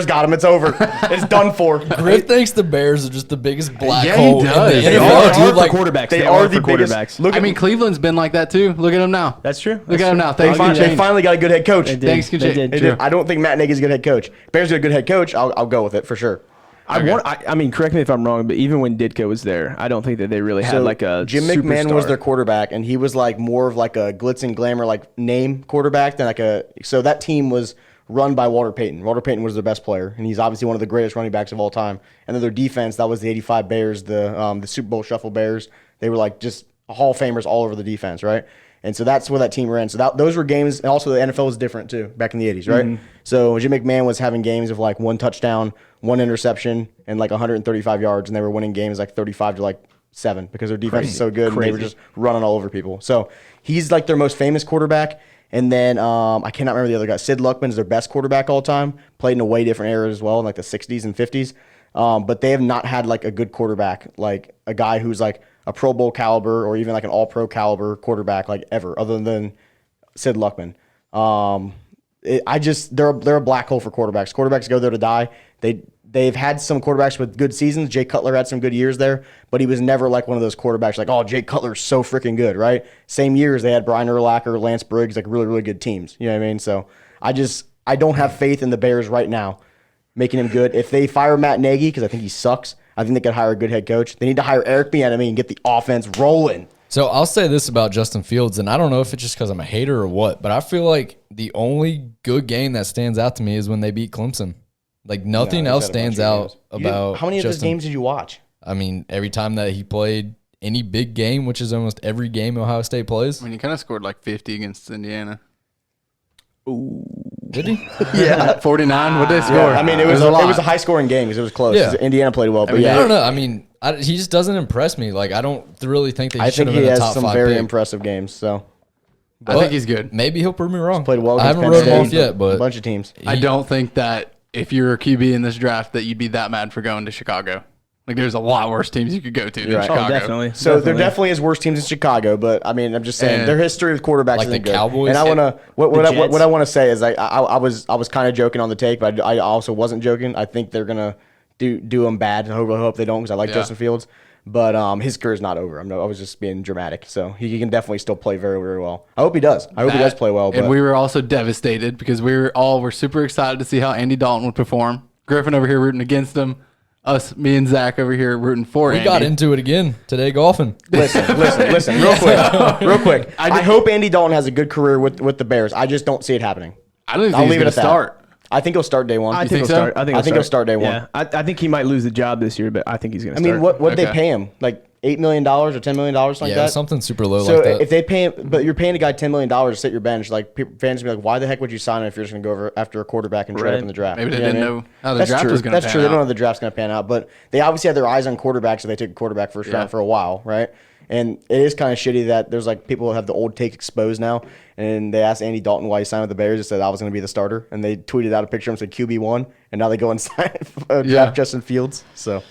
got him. It's over. It's done for. Griff thinks the Bears are just the biggest black Yeah, he hole does. in the They NFL, are dude. for Like, quarterbacks. They are the for biggest. quarterbacks. Look, I mean, Cleveland's been like that too. Look at them now. That's true. Look at him now. they Things can change. finally got a good head coach. Things can They change. did. They did. I don't think Matt Nagy's a good head coach. Bears are a good head coach. I'll go with it for sure. I mean, correct me if I'm wrong, but even when Ditka was there, I don't think that they really had like a Jim McMahon was superstar. their quarterback, and he was like more of like a glitz and glamour like name quarterback than like a. So that team was run by Walter Payton. Walter Payton was their best player, and he's obviously one of the greatest running backs of all time. And then their defense, that was the '85 Bears, the Super Bowl Shuffle Bears. They were like just Hall of Famers all over the defense, right? And so that's where that team ran. So those were games, and also the NFL was different too back in the '80s, right? So Jim McMahon was having games of like 1 touchdown, 1 interception, and like 135 yards, and they were winning games like 35 to like 7 because their defense was so good and they were just running all over people. So he's like their most famous quarterback. And then I cannot remember the other guy. Sid Luckman's their best quarterback all time. Played in a way different era as well, in like the 60s and 50s. But they have not had like a good quarterback, like a guy who's like a Pro Bowl caliber or even like an All-Pro caliber quarterback like ever, other than Sid Luckman. They're a black hole for quarterbacks. Quarterbacks go there to die. They've had some quarterbacks with good seasons. Jay Cutler had some good years there, but he was never like one of those quarterbacks like, oh, Jay Cutler's so freaking good, right? Same years they had Brian Urlacher, Lance Briggs, like really, really good teams. You know what I mean? So I don't have faith in the Bears right now making him good. If they fire Matt Nagy, because I think he sucks, I think they could hire a good head coach. They need to hire Eric Bieniemy and get the offense rolling. So I'll say this about Justin Fields, and I don't know if it's just because I'm a hater or what, but I feel like the only good game that stands out to me is when they beat Clemson. Like nothing No, else he's had a bunch stands of out games. about How many of those Justin. games did you watch? I mean, every time that he played any big game, which is almost every game Ohio State plays. I mean, he kind of scored like 50 against Indiana. Did he? Yeah. 49. What did they score? I mean, it was a lot. a high scoring game because it was close. Yeah. 'Cause Indiana played well, but mean, I yeah, don't know. I mean, he just doesn't impress me. Like, I don't really think that he I should think have he been a has top some 5 very pick. impressive games. So I think he's good. Maybe he'll prove me wrong. played well. I Against haven't Penn wrote him off State, yet, a but bunch of teams. I don't think that if you're a QB in this draft that you'd be that mad for going to Chicago. Like, there's a lot worse teams you could go to than right. Oh, Chicago. definitely. So there definitely is worse teams in Chicago, but I mean, I'm just saying And their history with quarterbacks like isn't the good. Cowboys? And I want to what Jets? I want to say is I was kind of joking on the take, but I also wasn't joking. I think they're gonna do them bad. I hope they don't because I like Yeah. Justin Fields, but his career's not over. I was just being dramatic. So he can definitely still play very, very well. I hope he does. I hope he does play well. But And we were also devastated because we were super excited to see how Andy Dalton would perform. Griffin over here rooting against him. Me and Zach over here rooting for we Andy. got into it again today golfing. listen, real quick. I hope Andy Dalton has a good career with the Bears. I just don't see it happening. I don't think I'll he's leave it going at to that. start. I think he'll start day one. I You think think he'll so? start. I think he'll start day one. Yeah, I think he might lose the job this year, but I think he's going to I start. mean, what did they Okay. pay him? Like $8 million or $10 million, something Yeah, like that. something super low So like that. if they pay him, but you're paying a guy $10 million to sit your bench, like fans be like, why the heck would you sign him if you're just going to go over after a quarterback and trade up Right. in the draft? Maybe they You know didn't what I mean? know how the That's draft true. was going to That's pan true. They don't know out. how the draft's going to pan out, but they obviously had their eyes on quarterbacks, so they took a quarterback first Yeah. round for a while, right? And it is kind of shitty that there's like people have the old takes exposed now, and they asked Andy Dalton why he signed with the Bears. He said I was going to be the starter, and they tweeted out a picture of him said QB1, and now they go and sign draft Justin Fields. So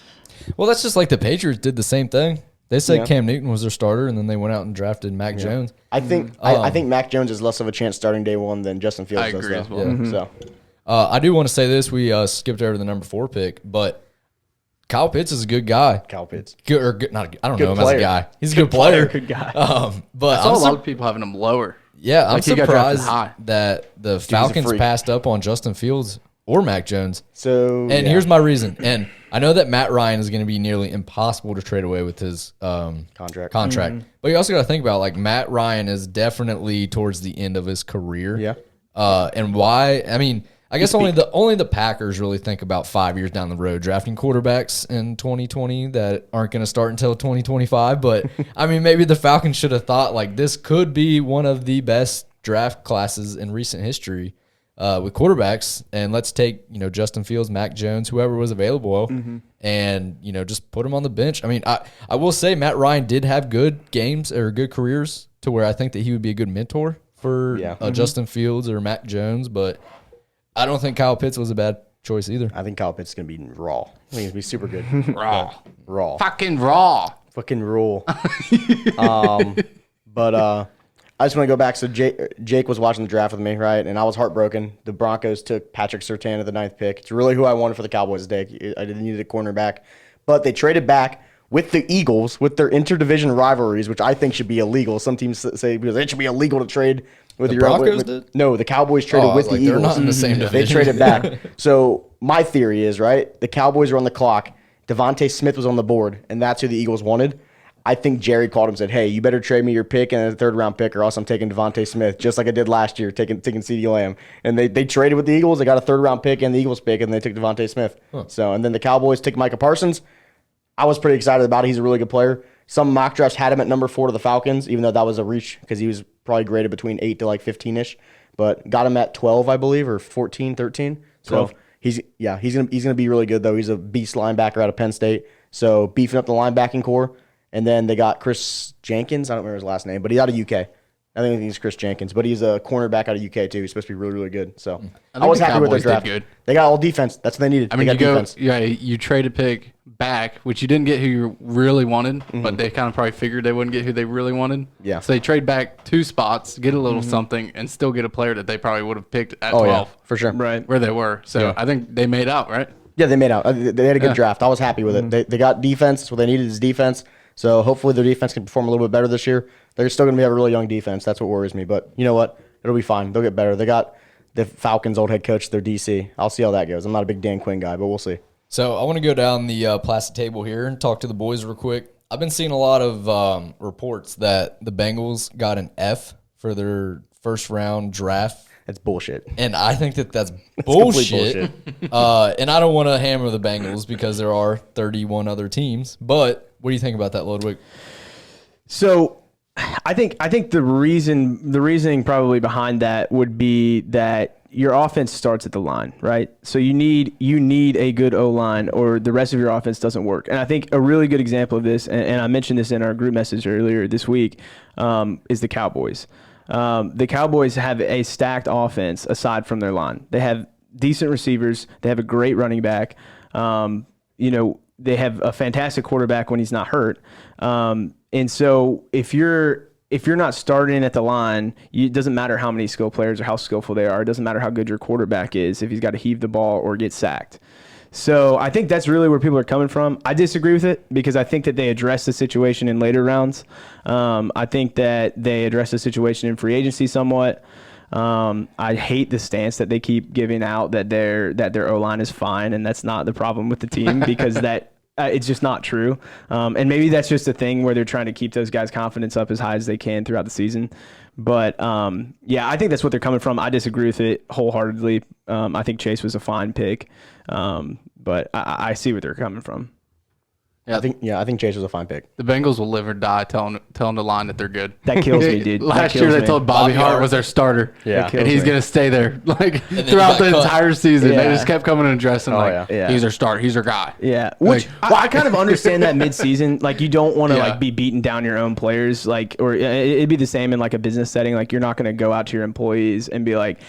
Well, that's just like the Patriots did the same thing. They said Yeah. Cam Newton was their starter, and then they went out and drafted Mac Jones. I think I think Mac Jones has less of a chance starting day one than Justin Fields I does. agree though. as well. Yeah. Mm-hmm. So I do want to say this. We skipped over the number 4 pick, but Kyle Pitts is a good guy. Kyle Pitts. Good, or good, not. I don't Good know him player. as a guy. He's a good player. Good guy. But I saw I'm a lot of people having him lower. yeah, I'm Like, he got drafted surprised high. that the Falcons freak. passed up on Justin Fields or Mac Jones. So And here's my reason. And I know that Matt Ryan is going to be nearly impossible to trade away with his contract. But you also got to think about like Matt Ryan is definitely towards the end of his career. Yeah. And why? I mean, I guess only the Packers really think about 5 years down the road drafting quarterbacks in 2020 that aren't going to start until 2025. But I mean, maybe the Falcons should have thought like this could be one of the best draft classes in recent history with quarterbacks, and let's take Justin Fields, Mac Jones, whoever was available, and just put them on the bench. I mean, I will say Matt Ryan did have good games or good careers to where I think that he would be a good mentor for Justin Fields or Mac Jones, but I don't think Kyle Pitts was a bad choice either. I think Kyle Pitts is going to be raw. I think he's going to be super good. Raw. Raw. Fucking raw. Fucking rule. But I just want to go back. So Jake was watching the draft with me, right? And I was heartbroken. The Broncos took Patrick Surtain at the 9th pick. It's really who I wanted for the Cowboys today. I didn't need a cornerback. But they traded back with the Eagles, with their interdivision rivalries, which I think should be illegal. Some teams say because it should be illegal to trade with The your Broncos did? No, the Cowboys traded with the like, Eagles. they're not in the same They division. traded back. So my theory is, right, the Cowboys are on the clock. Devontae Smith was on the board, and that's who the Eagles wanted. I think Jerry called him and said, hey, you better trade me your pick and a 3rd-round pick, or else I'm taking Devontae Smith, just like I did last year, taking CeeDee Lamb. And they traded with the Eagles. They got a 3rd-round pick and the Eagles pick, and they took Devontae Smith. So, and then the Cowboys took Micah Parsons. I was pretty excited about it. He's a really good player. Some mock drafts had him at number 4 to the Falcons, even though that was a reach because he was probably graded between 8 to like 15-ish. But got him at 12, I believe, or 14, 13. So 12. he's gonna be really good though. He's a beast linebacker out of Penn State. So beefing up the linebacking core. And then they got Chris Jenkins. I don't remember his last name, but he's out of UK. I think he's Chris Jenkins, but he's a cornerback out of UK too. He's supposed to be really, really good. So I was the happy with their Cowboys did draft. good. They got all defense. That's what they needed. I mean, they you got go, defense. yeah, you trade a pick back, which you didn't get who you really wanted, but they kind of probably figured they wouldn't get who they really wanted. Yeah. So they trade back 2 spots, get a little something, and still get a player that they probably would have picked at Oh 12, yeah, for sure. Right. where they were. So I think they made out, right? Yeah, they made out. They had a good draft. I was happy with it. They got defense. That's what they needed is defense. So hopefully their defense can perform a little bit better this year. They're still going to have a really young defense. That's what worries me. But you know what? It'll be fine. They'll get better. They got the Falcons' old head coach, their DC. I'll see how that goes. I'm not a big Dan Quinn guy, but we'll see. So I want to go down the plastic table here and talk to the boys real quick. I've been seeing a lot of reports that the Bengals got an F for their 1st-round draft. That's bullshit. And I think that's complete bullshit. And I don't want to hammer the Bengals because there are 31 other teams. But what do you think about that, Ludwig? So I think the reasoning probably behind that would be that your offense starts at the line, right? So you need a good O-line or the rest of your offense doesn't work. And I think a really good example of this, and I mentioned this in our group message earlier this week, is the Cowboys. The Cowboys have a stacked offense aside from their line. They have decent receivers. They have a great running back. They have a fantastic quarterback when he's not hurt. And so if you're not starting at the line, it doesn't matter how many skill players or how skillful they are. It doesn't matter how good your quarterback is if he's got to heave the ball or get sacked. So I think that's really where people are coming from. I disagree with it because I think that they address the situation in later rounds. I think that they address the situation in free agency somewhat. I hate the stance that they keep giving out that their O-line is fine, and that's not the problem with the team because that it's just not true. And maybe that's just a thing where they're trying to keep those guys' confidence up as high as they can throughout the season. But yeah, I think that's what they're coming from. I disagree with it wholeheartedly. I think Chase was a fine pick, but I see where they're coming from. I think Chase was a fine pick. The Bengals will live or die telling the line that they're good. That kills me, dude. Last year they told Bobby Hart was their starter. Yeah. And he's going to stay there then throughout he the got cut. entire season. Yeah. They just kept coming and addressing yeah. he's our starter, he's our guy. Yeah, Like, I kind of understand that mid-season. Like, you don't want to be beating down your own players. Like, or it'd be the same in like a business setting. Like, you're not going to go out to your employees and be like,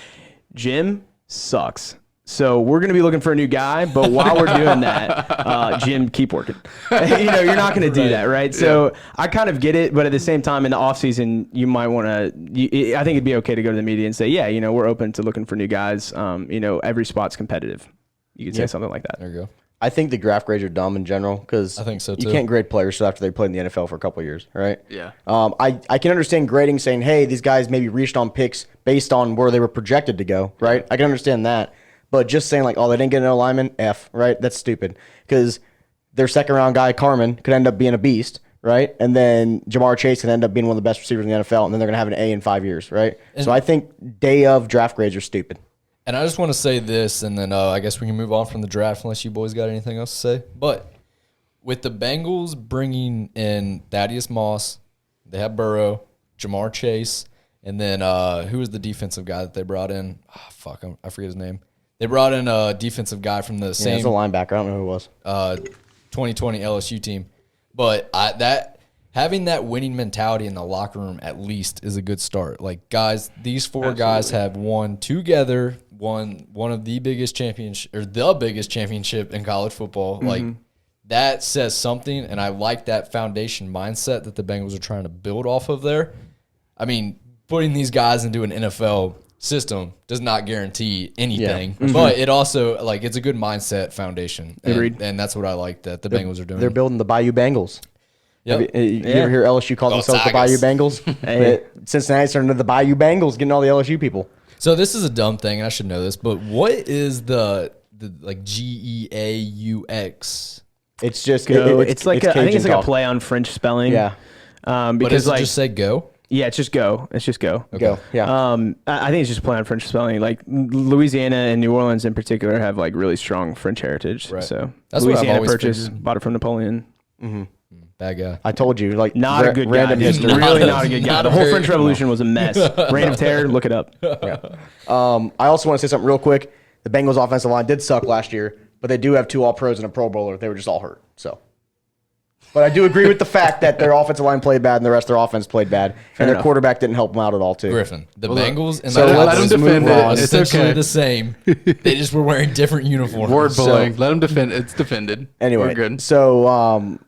Jim sucks. So we're going to be looking for a new guy, but while we're doing that, Jim, keep working. You're not going to do that, right? So I kind of get it, but at the same time, in the offseason, you might want to. I think it'd be okay to go to the media and say, yeah, we're open to looking for new guys. Every spot's competitive. You could say something like that. There you go. I think the draft grades are dumb in general because I think so, you too. can't grade players after they played in the NFL for a couple of years, right? Yeah. I can understand grading saying, hey, these guys maybe reached on picks based on where they were projected to go, right? I can understand that. But just saying like, oh, they didn't get an alignment, F, right? That's stupid because their 2nd-round guy, Carmen, could end up being a beast, right? And then Jamar Chase could end up being one of the best receivers in the NFL, and then they're going to have an A in 5 years, right? So I think day of draft grades are stupid. And I just want to say this, and then I guess we can move on from the draft unless you boys got anything else to say. But with the Bengals bringing in Thaddeus Moss, they have Burrow, Jamar Chase, and then who was the defensive guy that they brought in? I forget his name. They brought in a defensive guy from the It's same a linebacker. I don't know who it was. 2020 LSU team. But having that winning mentality in the locker room at least is a good start. Like, guys, these 4 guys have won one of the biggest championship in college football. Like, that says something, and I like that foundation mindset that the Bengals are trying to build off of there. I mean, putting these guys into an NFL system does not guarantee anything, but it also like it's a good mindset foundation. Agreed. And that's what I like that the Bengals are doing. They're building the Bayou Bengals. Yep. You ever hear LSU call themselves the Bayou Tigers. Bengals? Cincinnati's turned into the Bayou Bengals, getting all the LSU people. So this is a dumb thing, and I should know this, but what is the like GEAUX? It's just It's like I think Cajun it's like talk. a play on French spelling. Yeah, But because does it like just say go? yeah, it's just go. It's just go. go. Yeah, I think it's just a play on French spelling. Like Louisiana and New Orleans in particular have like really strong French heritage. Right. So That's what I've Louisiana always purchased, figured. bought it from Napoleon. Bad guy. I told you, like Not a good random guy. Dude. history. Really not a good guy. Not The a whole very- French Revolution was a mess. Reign of Terror. Look it up. I also want to say something real quick. The Bengals offensive line did suck last year, but they do have 2 All-Pros and a Pro Bowler. They were just all hurt. So, but I do agree with the fact that their offensive line played bad and the rest of their offense played bad, and their enough. quarterback didn't help them out at all too. Griffin. The Bengals and so the let Cowboys him defend were it. It's essentially okay. the same. They just were wearing different uniforms. Word bullying. Let him defend. It's defended. Anyway, We're good. so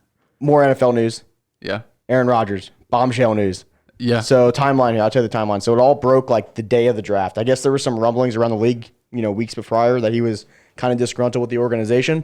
more NFL news. Yeah. Aaron Rodgers, bombshell news. Yeah. So timeline here, I'll tell you the timeline. So it all broke like the day of the draft. I guess there were some rumblings around the league, weeks prior that he was kind of disgruntled with the organization.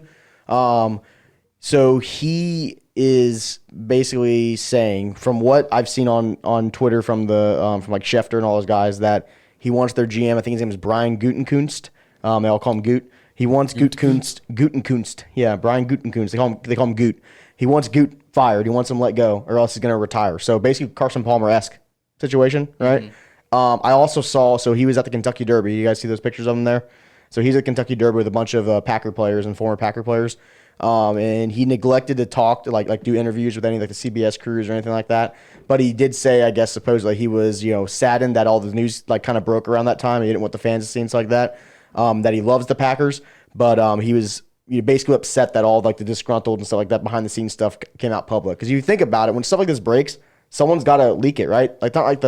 So he is basically saying, from what I've seen on Twitter from the from like Schefter and all those guys, that he wants their GM. I think his name is Brian Gutekunst. They all call him Goot. He wants Gutekunst. Yeah, Brian Gutekunst. They call him Goot. He wants Goot fired. He wants him let go, or else he's going to retire. So basically, Carson Palmer-esque situation, right? I also saw. So he was at the Kentucky Derby. You guys see those pictures of him there? So he's at Kentucky Derby with a bunch of Packer players and former Packer players. And he neglected to talk to like do interviews with any like the CBS crews or anything like that. But he did say, I guess supposedly he was saddened that all the news like kind of broke around that time. He didn't want the fans to see things like that. That he loves the Packers, but he was basically upset that all like the disgruntled and stuff like that behind the scenes stuff came out public. Because you think about it, when stuff like this breaks, someone's got to leak it, right? Like not like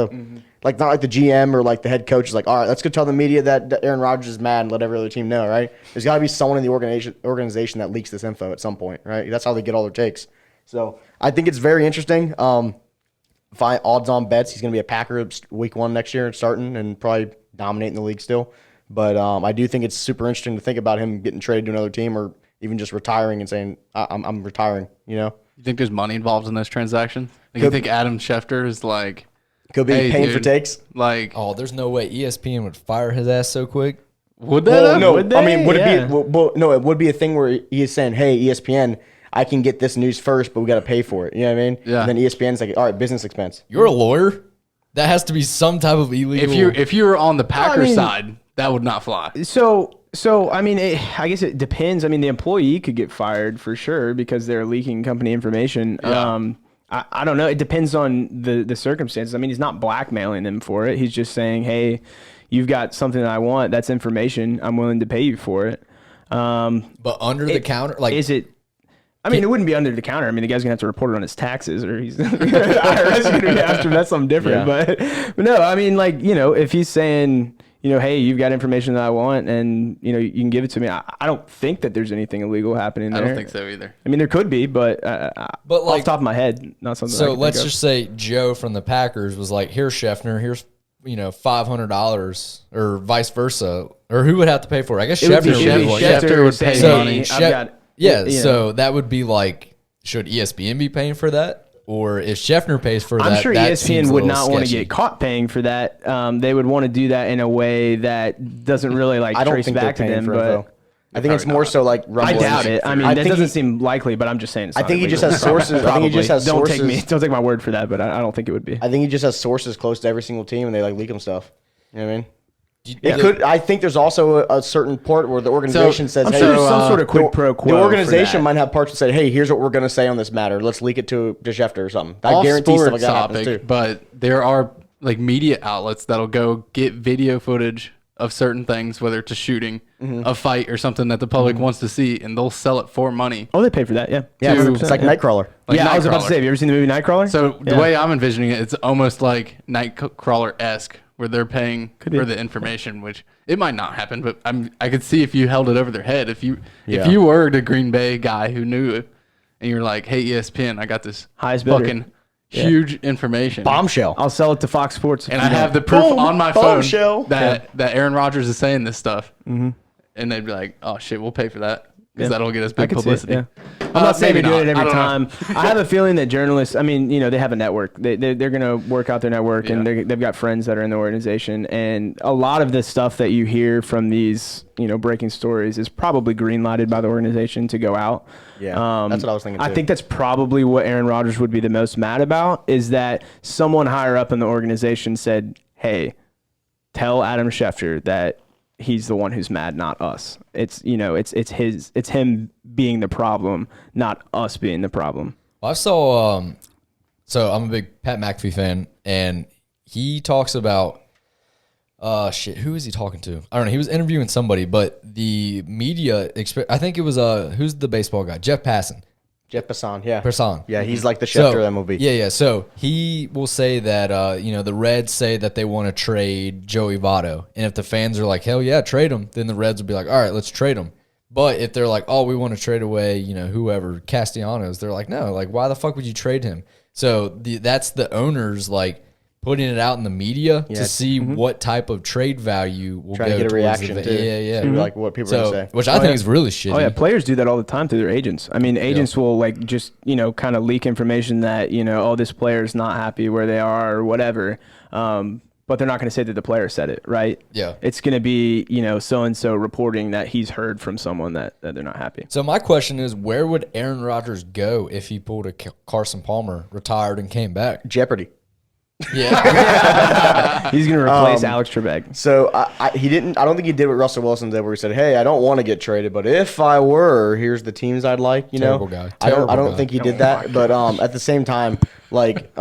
the GM or like the head coach is like, all right, let's go tell the media that Aaron Rodgers is mad and let every other team know, right? There's got to be someone in the organization that leaks this info at some point, right? That's how they get all their takes. So I think it's very interesting. Find odds on bets, he's going to be a Packer week 1 next year starting and probably dominating the league still. But I do think it's super interesting to think about him getting traded to another team or even just retiring and saying, I'm retiring, You think there's money involved in this transaction? Like, you think Adam Schefter is like... Could be Hey, paying for dude. takes. Like, Oh, there's no way ESPN would fire his ass so quick. would that Well, have? no, would I mean, they? would it Yeah. be? No, it would be a thing where he's saying, "Hey, ESPN, I can get this news first, but we got to pay for it." You know what I mean? Yeah. And then ESPN's like, "All right, business expense." You're a lawyer. That has to be some type of illegal. If you're on the Packer mean- side, that would not fly. So I mean, I guess it depends. I mean, the employee could get fired for sure because they're leaking company information. Yeah. I don't know. It depends on the circumstances. I mean, he's not blackmailing them for it. He's just saying, hey, you've got something that I want. That's information. I'm willing to pay you for it. but under the counter, like Is it? I mean, it wouldn't be under the counter. I mean, the guy's gonna have to report it on his taxes, or he's IRS is gonna be after him. That's something different. But no, I mean, like if he's saying, hey, you've got information that I want, and you can give it to me. I don't think that there's anything illegal happening I there. don't think so either. I mean, there could be, but off the like- top of my head, not something. I so. can Let's think of. just say Joe from the Packers was like, "Here's Schefner. Here's $500, or vice versa, or who would have to pay for it? I guess It would be- Schefter it would be would. Schefter would saying, pay So, money. I've Shef- got- Yeah, you know. so that would be like, should ESPN be paying for that? Or if Schefner pays for that, I'm sure that ESPN seems a would little not want to sketchy. get caught paying for that. They would want to do that in a way that doesn't really I don't trace think they're back to paying them. for But info. I think it's more so like I rumblings. doubt it. I mean, I that think doesn't he- seem likely. But I'm just saying. It's I not think he just illegal. has sources. I think he just has Don't sources. don't take my word for that. But I don't think it would be. I think he just has sources close to every single team, and they like leak them stuff. You know what I mean? It Yeah. could. I think there's also a certain part where the organization says, I'm "Hey, sure there's some sort of quid the- pro quo. The for organization that. might have parts that say, "Hey, here's what we're going to say on this matter. Let's leak it to Schefter or something." I Off guarantee stuff sports like that happens too. but there are like media outlets that'll go get video footage of certain things, whether it's a shooting, a fight, or something that the public wants to see, and they'll sell it for money. Oh, they pay for that. Yeah. Yeah, to- it's like yeah. Nightcrawler. Like yeah, I was about to Nightcrawler. say. Have you ever seen the movie Nightcrawler? So the Yeah. way I'm envisioning it, it's almost like Nightcrawler-esque, where they're paying be. for the information, which it might not happen, but I could see if you held it over their head. If you Yeah. were the Green Bay guy who knew it, and you're like, hey, ESPN, I got this Highest bidder. fucking huge information. Bombshell. I'll sell it to Fox Sports. And I have the proof Boom, on my phone bombshell. that Aaron Rodgers is saying this stuff. Mm-hmm. And they'd be like, oh, shit, we'll pay for that because that'll get us big publicity. I'm not saying they're maybe doing it not. every I don't time. I have a feeling that journalists, I mean, they have a network. They're going to work out their network, and they've got friends that are in the organization. And a lot of the stuff that you hear from these, breaking stories is probably green-lighted by the organization to go out. Yeah, that's what I was thinking, I too. think that's probably what Aaron Rodgers would be the most mad about, is that someone higher up in the organization said, hey, tell Adam Schefter that he's the one who's mad, not us. It's it's him being the problem, not us being the problem. I saw, so I'm a big Pat McAfee fan, and he talks about, who is he talking to? I don't know. He was interviewing somebody, but the media, I think it was, who's the baseball guy? Jeff Passan. Jeff Passan, yeah. Passan. Yeah, he's like the Schefter of that movie. Yeah. So he will say that, the Reds say that they want to trade Joey Votto. And if the fans are like, hell yeah, trade him, then the Reds will be like, all right, let's trade him. But if they're like, oh, we want to trade away, whoever, Castellanos, they're like, no, like, why the fuck would you trade him? So that's the owners, like, putting it out in the media to see what type of trade value will Trying go to get a towards reaction, the, too. Yeah. See, like, what people are going to say. Which I think is really shitty. Oh yeah, players do that all the time through their agents. I mean, agents will like just kind of leak information that this player is not happy where they are or whatever, but they're not going to say that the player said it, right? Yeah. It's going to be so and so reporting that he's heard from someone that they're not happy. So my question is, where would Aaron Rodgers go if he pulled a Carson Palmer, retired, and came back? Jeopardy. Yeah. He's going to replace Alex Trebek. So he didn't. I don't think he did what Russell Wilson did, where he said, "Hey, I don't want to get traded, but if I were, here's the teams I'd like." Terrible guy. I don't Terrible guy. think he did that. But at the same time, like,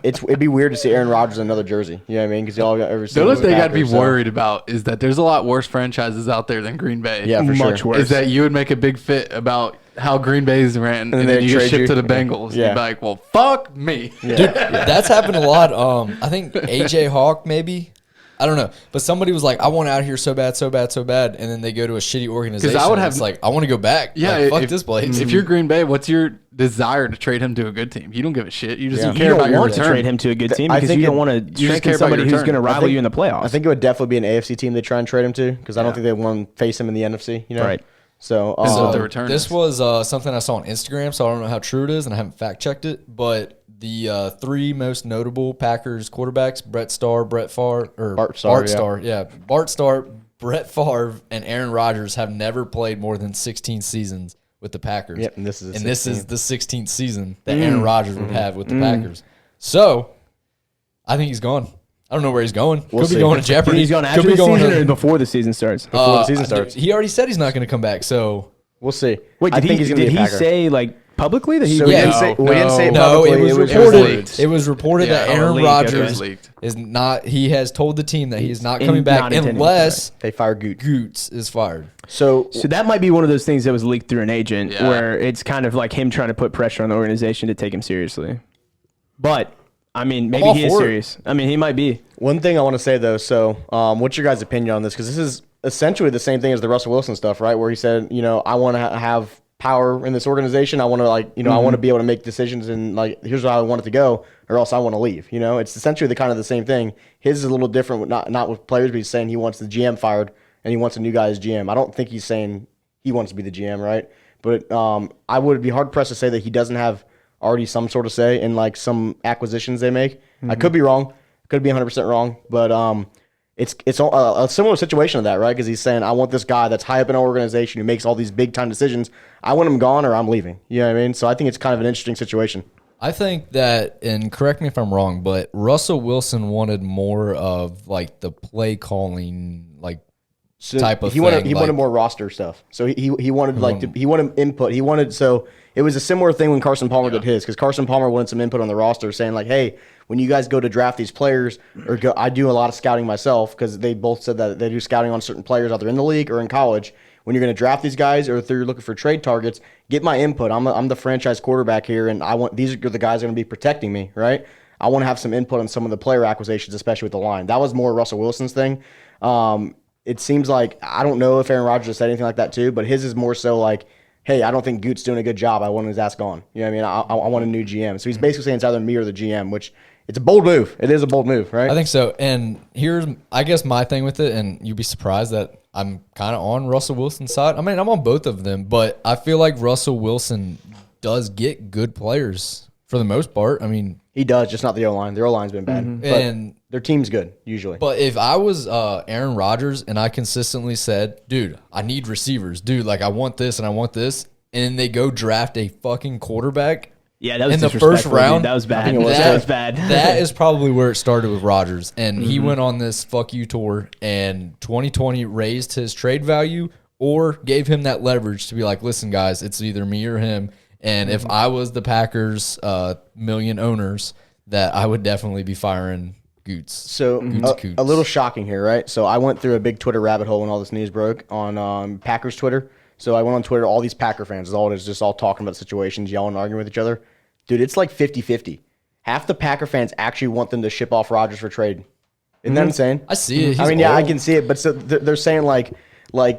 it'd be weird to see Aaron Rodgers in another jersey. You know what I mean? Because y'all got every. The only thing I'd be worried about is that there's a lot worse franchises out there than Green Bay. Yeah, for Much sure. worse. Is that you would make a big fit about how Green Bay's ran, and then then they you get trade shipped you. to the Bengals. Yeah. You'd be like, well, fuck me. Dude, that's happened a lot. I think AJ Hawk maybe. I don't know. But somebody was like, I want out here so bad. And then they go to a shitty organization. I would have- it's like, I want to go back. Yeah, Like, fuck if, this place. If you're Green Bay, what's your desire to trade him to a good team? You don't give a shit. You just Yeah. care You about don't your want to return. trade him to a good team I because think you don't it- want to just care strengthen about somebody your who's return. going to rival you in the playoffs. I think it would definitely be an AFC team they try and trade him to, because I don't think they want to face him in the NFC. Right. So, This is what the return This is. was something I saw on Instagram, so I don't know how true it is, and I haven't fact checked it. But the three most notable Packers quarterbacks: Bart Starr, Brett Favre, and Aaron Rodgers have never played more than 16 seasons with the Packers. Yep, and this is the 16th season that Aaron Rodgers would have with the Packers. So I think he's gone. I don't know where he's going. We'll Could see. be going to Jeopardy. He's going after Could be the going season to, or before the season starts? before the season starts. He already said he's not going to come back. So We'll see. Wait, I did think he's going to be a he Packer. say like publicly that he? So would- we Yeah. didn't say, we didn't say it no, publicly. it was leaked. reported. It was reported that Yeah, Aaron leaked, Rodgers okay. is not. He has told the team that he's not in- coming back not intending to unless They fired Goot. Goots is fired. So So that might be one of those things that was leaked through an agent, Yeah. where it's kind of like him trying to put pressure on the organization to take him seriously. But I mean, maybe all he is for it. serious. I mean, he might be. one thing I want to say though, so what's your guys' opinion on this? Because this is essentially the same thing as the Russell Wilson stuff, right? Where he said, I want to have power in this organization. I want to I want to be able to make decisions and like, here's how I want it to go, or else I want to leave. It's essentially the kind of the same thing. His is a little different, with not with players, but he's saying he wants the GM fired and he wants a new guy as GM. I don't think he's saying he wants to be the GM, right? But I would be hard pressed to say that he doesn't have already some sort of say in like some acquisitions they make. I could be wrong. Could be 100% wrong, but it's a similar situation to that, right? Because he's saying, I want this guy that's high up in our organization who makes all these big time decisions. I want him gone or I'm leaving. You know what I mean? So I think it's kind of an interesting situation. I think that, and correct me if I'm wrong, but Russell Wilson wanted more of like the play calling, like So type of he wanted thing, he like- wanted more roster stuff. So he wanted he wanted input. He wanted it was a similar thing when Carson Palmer did his, because Carson Palmer wanted some input on the roster, saying like, hey, when you guys go to draft these players, or go, I do a lot of scouting myself, because they both said that they do scouting on certain players either in the league or in college. When you're going to draft these guys, or if you're looking for trade targets, get my input. I'm the franchise quarterback here, and these are the guys that are going to be protecting me, right? I want to have some input on some of the player acquisitions, especially with the line. That was more Russell Wilson's thing. It seems like, I don't know if Aaron Rodgers has said anything like that too, but his is more so like, hey, I don't think Goot's doing a good job. I want his ass gone. You know what I mean? I want a new GM. So he's basically saying it's either me or the GM, which it's a bold move. It is a bold move, right? I think so. And here's, I guess, my thing with it, and you'd be surprised that I'm kind of on Russell Wilson's side. I mean, I'm on both of them, but I feel like Russell Wilson does get good players for the most part. I mean, he does, just not the O-line. Their O-line's been bad. But and their team's good, usually. but if I was Aaron Rodgers and I consistently said, dude, I need receivers. Dude, like, I want this and I want this, and they go draft a fucking quarterback Yeah, that was in the first disrespectful, dude. round. That was bad. think it was. That was bad. That is probably where it started with Rodgers. And he went on this fuck you tour, and 2020 raised his trade value or gave him that leverage to be like, listen, guys, it's either me or him. And if I was the Packers million owners, that I would definitely be firing Goots. So Coots. a little shocking here, right? So I went through a big Twitter rabbit hole when all this news broke on Packers Twitter. So I went on Twitter, all these Packer fans, all it is just all talking about situations, yelling and arguing with each other. Dude, it's like 50-50. Half the Packer fans actually want them to ship off Rodgers for trade. Isn't that insane? I see it. He's I mean, yeah, I old. can see it, but so they're saying like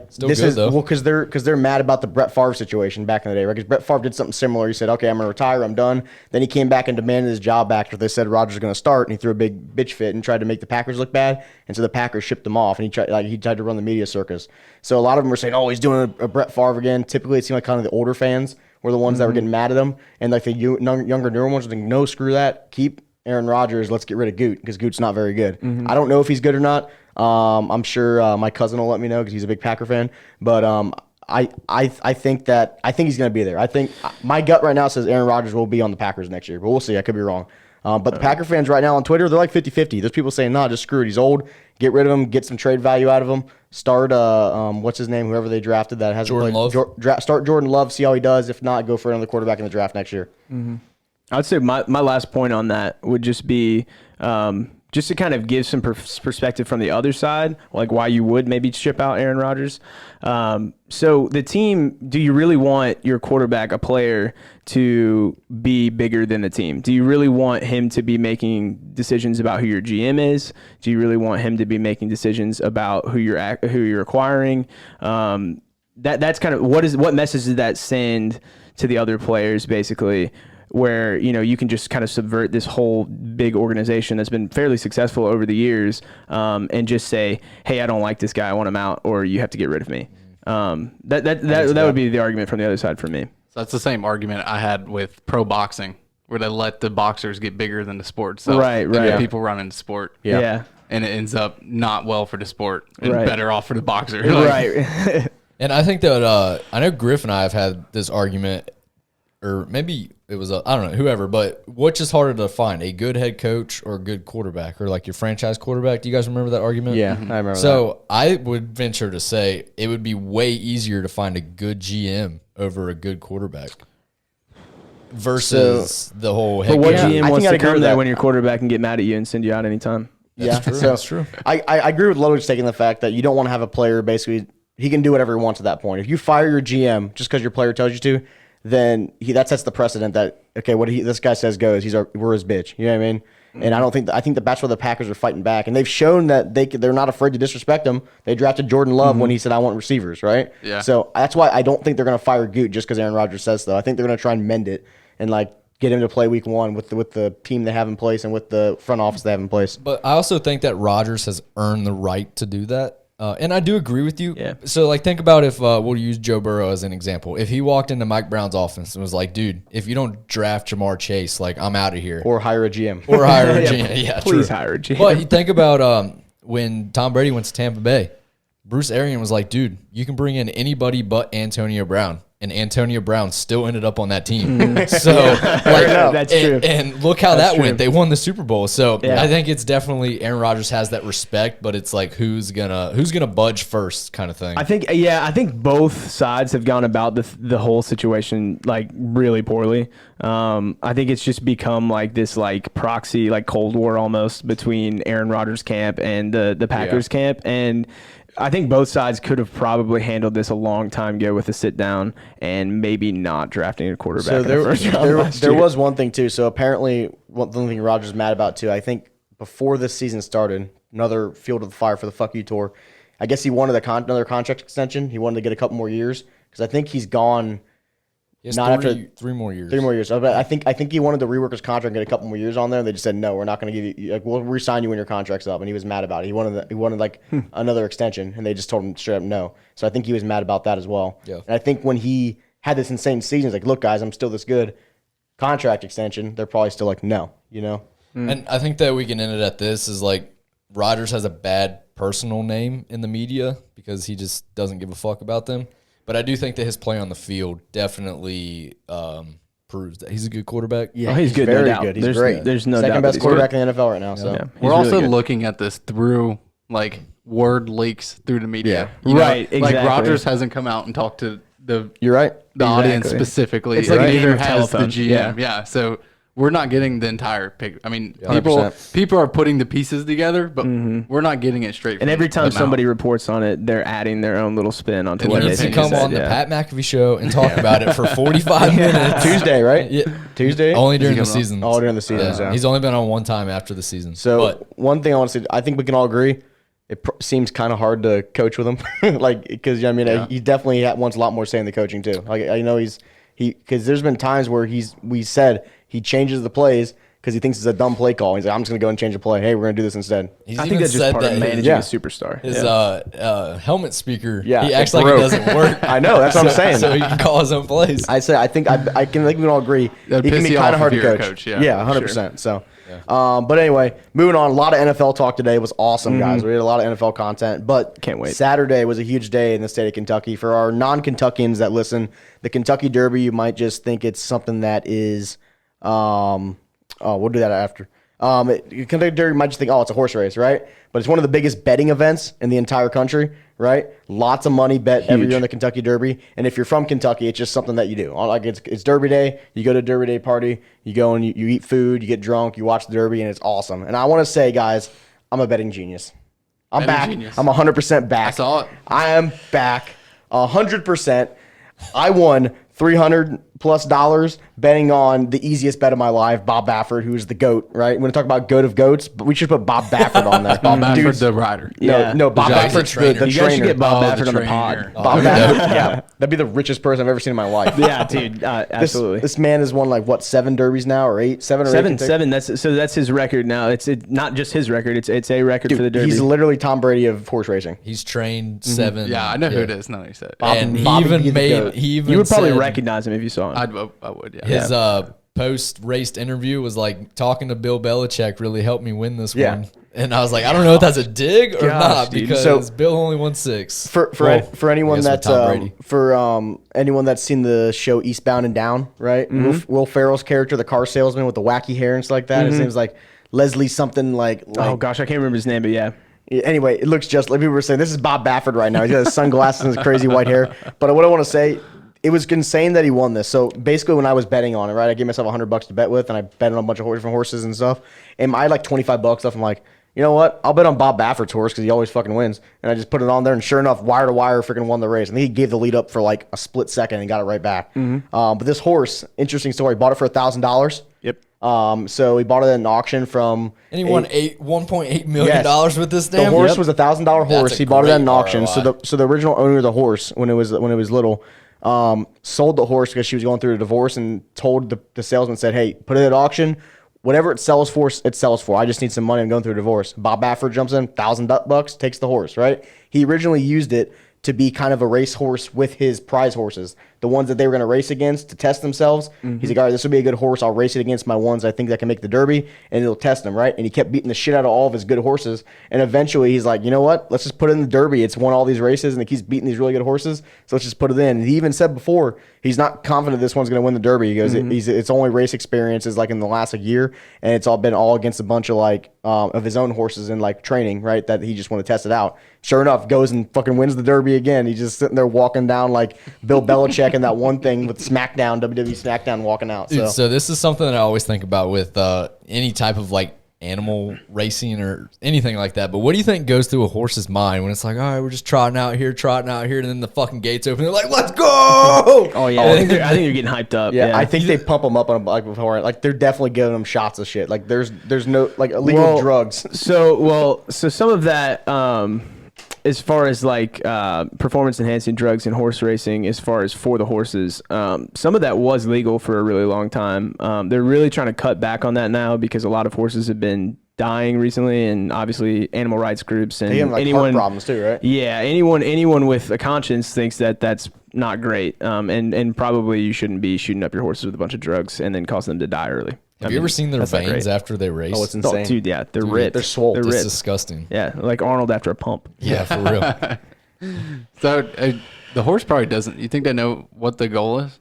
Still this good, is though. well because they're mad about the Brett Favre situation back in the day, right? Because Brett Favre did something similar. He said, "Okay, I'm gonna retire. I'm done." Then he came back and demanded his job back after they said Rodgers was gonna start, and he threw a big bitch fit and tried to make the Packers look bad. And so the Packers shipped him off, and he tried to run the media circus. So a lot of them were saying, "Oh, he's doing a Brett Favre again." Typically, it seemed like kind of the older fans were the ones that were getting mad at him, and like the younger, newer ones were thinking, "No, screw that. Keep Aaron Rodgers. Let's get rid of Goot because Goot's not very good." I don't know if he's good or not. I'm sure my cousin will let me know because he's a big Packer fan. But I think he's going to be there. I think my gut right now says Aaron Rodgers will be on the Packers next year, but we'll see. I could be wrong. But the Packer fans right now on Twitter, they're like 50-50. There's people saying, "Nah, just screw it. He's old. Get rid of him. Get some trade value out of him. Start what's his name? Whoever they drafted that hasn't Jordan played. Love? Start Jordan Love. See how he does. If not, go for another quarterback in the draft next year." I would say my last point on that would just be just to kind of give some perspective from the other side, like why you would maybe ship out Aaron Rodgers. So the team, do you really want your quarterback, a player, to be bigger than the team? Do you really want him to be making decisions about who your GM is? Do you really want him to be making decisions about who you're acquiring? That's kind of what message does that send to the other players, basically, where you can just kind of subvert this whole big organization that's been fairly successful over the years, and just say, "Hey, I don't like this guy. I want him out, or you have to get rid of me." That would be the argument from the other side for me. So that's the same argument I had with pro boxing, where they let the boxers get bigger than the sport. So Right. people running the sport. Yeah. And it ends up not well for the sport and Right. better off for the boxer. Right. And I think that I know Griff and I have had this argument, or maybe it was I don't know, whoever, but which is harder to find, a good head coach or a good quarterback, or like your franchise quarterback? Do you guys remember that argument? Yeah, I remember that. So I would venture to say it would be way easier to find a good GM over a good quarterback versus the whole head But what coach. I GM think wants I'd to agree come with there that. when your quarterback can get mad at you and send you out anytime? Yeah, true. so That's true. I agree with Ludwig taking the fact that you don't want to have a player basically he can do whatever he wants at that point. If you fire your GM just because your player tells you to, then that sets the precedent that okay, this guy says goes. We're his bitch. You know what I mean? And I think that's where the Packers are fighting back, and they've shown that they're not afraid to disrespect him. They drafted Jordan Love when he said I want receivers, right? Yeah. So that's why I don't think they're going to fire Goot just because Aaron Rodgers says so. I think they're going to try and mend it and like get him to play week one with the team they have in place and with the front office they have in place. But I also think that Rodgers has earned the right to do that. And I do agree with you. Yeah. So, like, think about if we'll use Joe Burrow as an example. If he walked into Mike Brown's offense and was like, dude, if you don't draft Jamar Chase, like, I'm out of here. Or hire a GM. Or hire a GM. Yeah, Please true. hire a GM. But you think about when Tom Brady went to Tampa Bay, Bruce Arians was like, dude, you can bring in anybody but Antonio Brown. And Antonio Brown still ended up on that team. So, like, That's true. and look how That's that went. They won the Super Bowl. So Yeah. I think it's definitely Aaron Rodgers has that respect, but it's like who's gonna budge first kind of thing. I think both sides have gone about the whole situation like really poorly. I think it's just become like this like proxy like Cold War almost between Aaron Rodgers' camp and the Packers camp, and I think both sides could have probably handled this a long time ago with a sit down and maybe not drafting a quarterback. So in the first round last there year. was one thing too. So apparently, one thing Rodgers is mad about too. I think before this season started, another field of fire for the fuck you tour. I guess he wanted another contract extension. He wanted to get a couple more years because I think he's gone. He has Not three, after 3 more years. 3 more years. I think he wanted to rework his contract and get a couple more years on there. And they just said no, we're not going to give you. Like, we'll re-sign you when your contract's up. And he was mad about it. He wanted like another extension, and they just told him straight up no. So I think he was mad about that as well. Yeah. And I think when he had this insane season, he's like, look, guys, I'm still this good. Contract extension, they're probably still like no, you know. And I think that we can end it at this is like Rodgers has a bad personal name in the media because he just doesn't give a fuck about them. But I do think that his play on the field definitely proves that he's a good quarterback. Yeah, he's good, no very doubt. good. He's There's- great. there's no doubt second that best he's quarterback good. in the NFL right now. So Yeah. We're He's also really good. looking at this through like word leaks through the media. Yeah. You know, Right, Like exactly. Rodgers hasn't come out and talked to the you're right. audience Exactly. specifically. It's like a game neither of has telephone. the GM. Yeah. So we're not getting the entire picture. I mean, 100%. people are putting the pieces together, but we're not getting it straight. And from every time the mouth. somebody reports on it, they're adding their own little spin onto And what their they He needs to think opinion come is on said, the yeah. Pat McAfee show and talk about it for 45 minutes. Tuesday, right? Yeah. Tuesday. Only during the coming on? season. Oh, during the season, yeah. He's only been on one time after the season. So but one thing I want to say, I think we can all agree, it seems kind of hard to coach with him, like because I mean he definitely wants a lot more say in the coaching too. Like I know because there's been times where we said he changes the plays because he thinks it's a dumb play call. He's like, I'm just gonna go and change the play. Hey, we're gonna do this instead. he's I even think that's just said part of that managing Yeah. a superstar. his Yeah. helmet speaker, Yeah, he it acts like it broke. doesn't work. I know, that's what I'm saying. So he can call his own plays. I think we can all agree That'd he can piss be you kind off of hard if to you're a coach. coach, yeah. Yeah, 100%. So, but anyway, moving on. A lot of NFL talk today. It was awesome, guys. We had a lot of NFL content. But Can't wait. Saturday was a huge day in the state of Kentucky for our non-Kentuckians that listen. The Kentucky Derby, you might just think it's something that is. We'll do that after. Kentucky Derby might just think, it's a horse race, right? But it's one of the biggest betting events in the entire country, right? Lots of money bet every year in the Kentucky Derby. And if you're from Kentucky, it's just something that you do. Like it's Derby Day. You go to a Derby Day party. You go and you eat food. You get drunk. You watch the Derby, and it's awesome. And I want to say, guys, I'm a betting genius. I'm Betting back. genius. I'm 100% back. I saw it. I am back 100%. I won $300+ betting on the easiest bet of my life, Bob Baffert, who's the GOAT, right? We're going to talk about GOAT of GOATs, but we should put Bob Baffert on there. Bob Baffert, Dude's- the rider. Yeah. No, Bob He's a Baffert's the trainer. trainer. You guys should get Bob Oh, Baffert the on the trainer. pod. Bob Baffert, yeah. That'd be the richest person I've ever seen in my life. Yeah, dude, absolutely. This man has won 7 derbies now or 8? 7 or 8? Seven. That's his record now. It's not just his record. It's a record for the Derby. He's literally Tom Brady of horse racing. He's trained 7. Yeah, I know who it is. Now that you said it. And he Bobby even the made. goat. He even you would probably said recognize him if you saw him. I would. Yeah. his post-race interview was like talking to Bill Belichick really helped me win this Yeah. one. And I was like, I don't know if that's a dig or Gosh, not dude. because So- Bill only won 6. For anyone I guess that's with Tom Brady. anyone that's seen the show Eastbound and Down, right? Will Ferrell's character, the car salesman with the wacky hair and stuff like that. His name's like Leslie something like Oh gosh, I can't remember his name, but yeah. Anyway, it looks just like people were saying. This is Bob Baffert right now. He's got his sunglasses and his crazy white hair. But what I want to say, it was insane that he won this. So basically, when I was betting on it, right, I gave myself $100 to bet with, and I bet on a bunch of different horses and stuff. And I had like $25 left. I'm like, you know what? I'll bet on Bob Baffert's horse because he always fucking wins. And I just put it on there, and sure enough, wire to wire, freaking won the race. And he gave the lead up for like a split second and got it right back. But this horse, interesting story. Bought it for $1,000. Yep. So he bought it at an auction from. And he won $1.8 million Yes. with this The damn horse was $1,000 horse. a He bought it at an great auction. ROI. So the original owner of the horse, when it was little, sold the horse because she was going through a divorce and told the salesman, said, "Hey, put it at auction. Whatever it sells for, it sells for. I just need some money. I'm going through a divorce." Bob Baffert jumps in, $1,000, takes the horse. Right? He originally used it to be kind of a race horse with his prize horses, the ones that they were going to race against to test themselves. He's like, all right, this will be a good horse. I'll race it against my ones I think that can make the Derby, and it'll test them, right? And he kept beating the shit out of all of his good horses. And eventually he's like, you know what? Let's just put it in the Derby. It's won all these races, and it keeps beating these really good horses. So let's just put it in. And he even said before, he's not confident this one's going to win the Derby. He goes, it's only race experiences like in the last year, and it's all been all against a bunch of of his own horses in like training, right? That he just want to test it out. Sure enough, goes and fucking wins the Derby again. He's just sitting there walking down like Bill Belichick in that one thing with SmackDown, WWE SmackDown, walking out. Dude, So so this is something that I always think about with any type of like animal racing or anything like that. But what do you think goes through a horse's mind when it's like, all right, we're just trotting out here, and then the fucking gates open. They're like, let's go! Oh yeah, I think they're getting hyped up. yeah, I think they pump them up on a bike before. Like they're definitely giving them shots of shit. Like there's no like illegal drugs. So some of that as far as like performance enhancing drugs in horse racing, as far as for the horses, some of that was legal for a really long time. They're really trying to cut back on that now because a lot of horses have been dying recently, and obviously animal rights groups and They have like anyone heart problems too, right? Yeah, anyone with a conscience thinks that that's not great, and probably you shouldn't be shooting up your horses with a bunch of drugs and then causing them to die early. Have you ever seen their that's not veins great. after they race? Oh, it's Oh, insane. dude, yeah, they're ripped. They're swole. They're It's ripped. disgusting. Yeah, like Arnold after a pump. Yeah, for real. So the horse probably doesn't. You think they know what the goal is?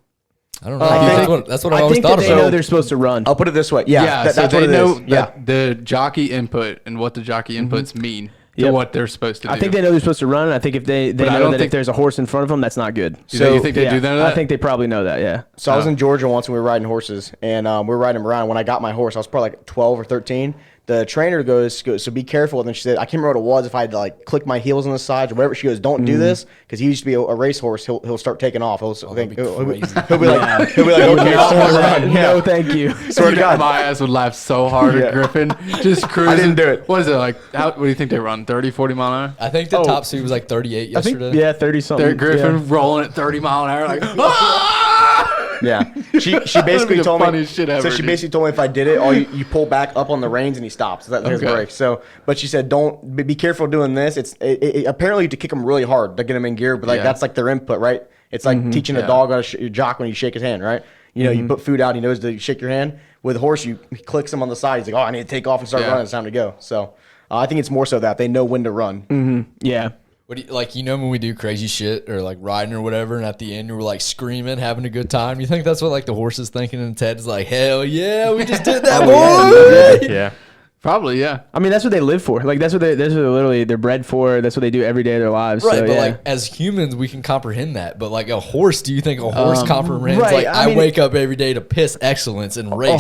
I don't know. That's what I I always think thought that they about. know they're supposed to run. I'll put it this way. Yeah, so that's they what it know is. Yeah. the jockey input and what the jockey inputs mean to Yep. what they're supposed to do. I think they know they're supposed to run. And I think if they I know don't that think- if there's a horse in front of them, that's not good. So you think they do know that? I think they probably know that. Yeah. So I was in Georgia once when we were riding horses, and we were riding them around. When I got my horse, I was probably like 12 or 13. The trainer goes, so be careful. And then she said, I can't remember what it was, if I had to like click my heels on the sides or whatever. She goes, don't do this, because he used to be a racehorse. He'll start taking off. He'll be like, okay, run. Yeah. No, thank you. Swear to God. My ass would laugh so hard Yeah. at Griffin. Just cruising. didn't do it. What is it like? What do you think they run? 30, 40 mile an hour? I think the top speed was like 38 I think yesterday. 30 something. They're Griffin Yeah. rolling at 30 mile an hour like, ah! Yeah. She That'd basically be the told me. funniest shit ever, so she dude. basically told me if I did it, all you pull back up on the reins and he stops. That's his Okay. break. So, but she said don't be careful doing this. It's apparently to kick them really hard to get them in gear, but like Yeah. that's like their input, right? It's like teaching a Yeah. dog on a jock when you shake his hand, right? You know, you put food out, he knows to shake your hand. With a horse, he clicks him on the side. He's like, oh, I need to take off and start Yeah. running. It's time to go. So, I think it's more so that they know when to run. Yeah. What do you, like, you know, when we do crazy shit or like riding or whatever, and at the end we're like screaming, having a good time. You think that's what like the horse is thinking in its head? Is like, hell yeah, we just did that, boy. Yeah. Probably, yeah. I mean, that's what they live for. Like that's what they're bred for. That's what they do every day of their lives. Right, so, but yeah. like as humans, we can comprehend that. But like a horse, do you think a horse comprehends? right, Like I mean- wake up every day to piss excellence and race.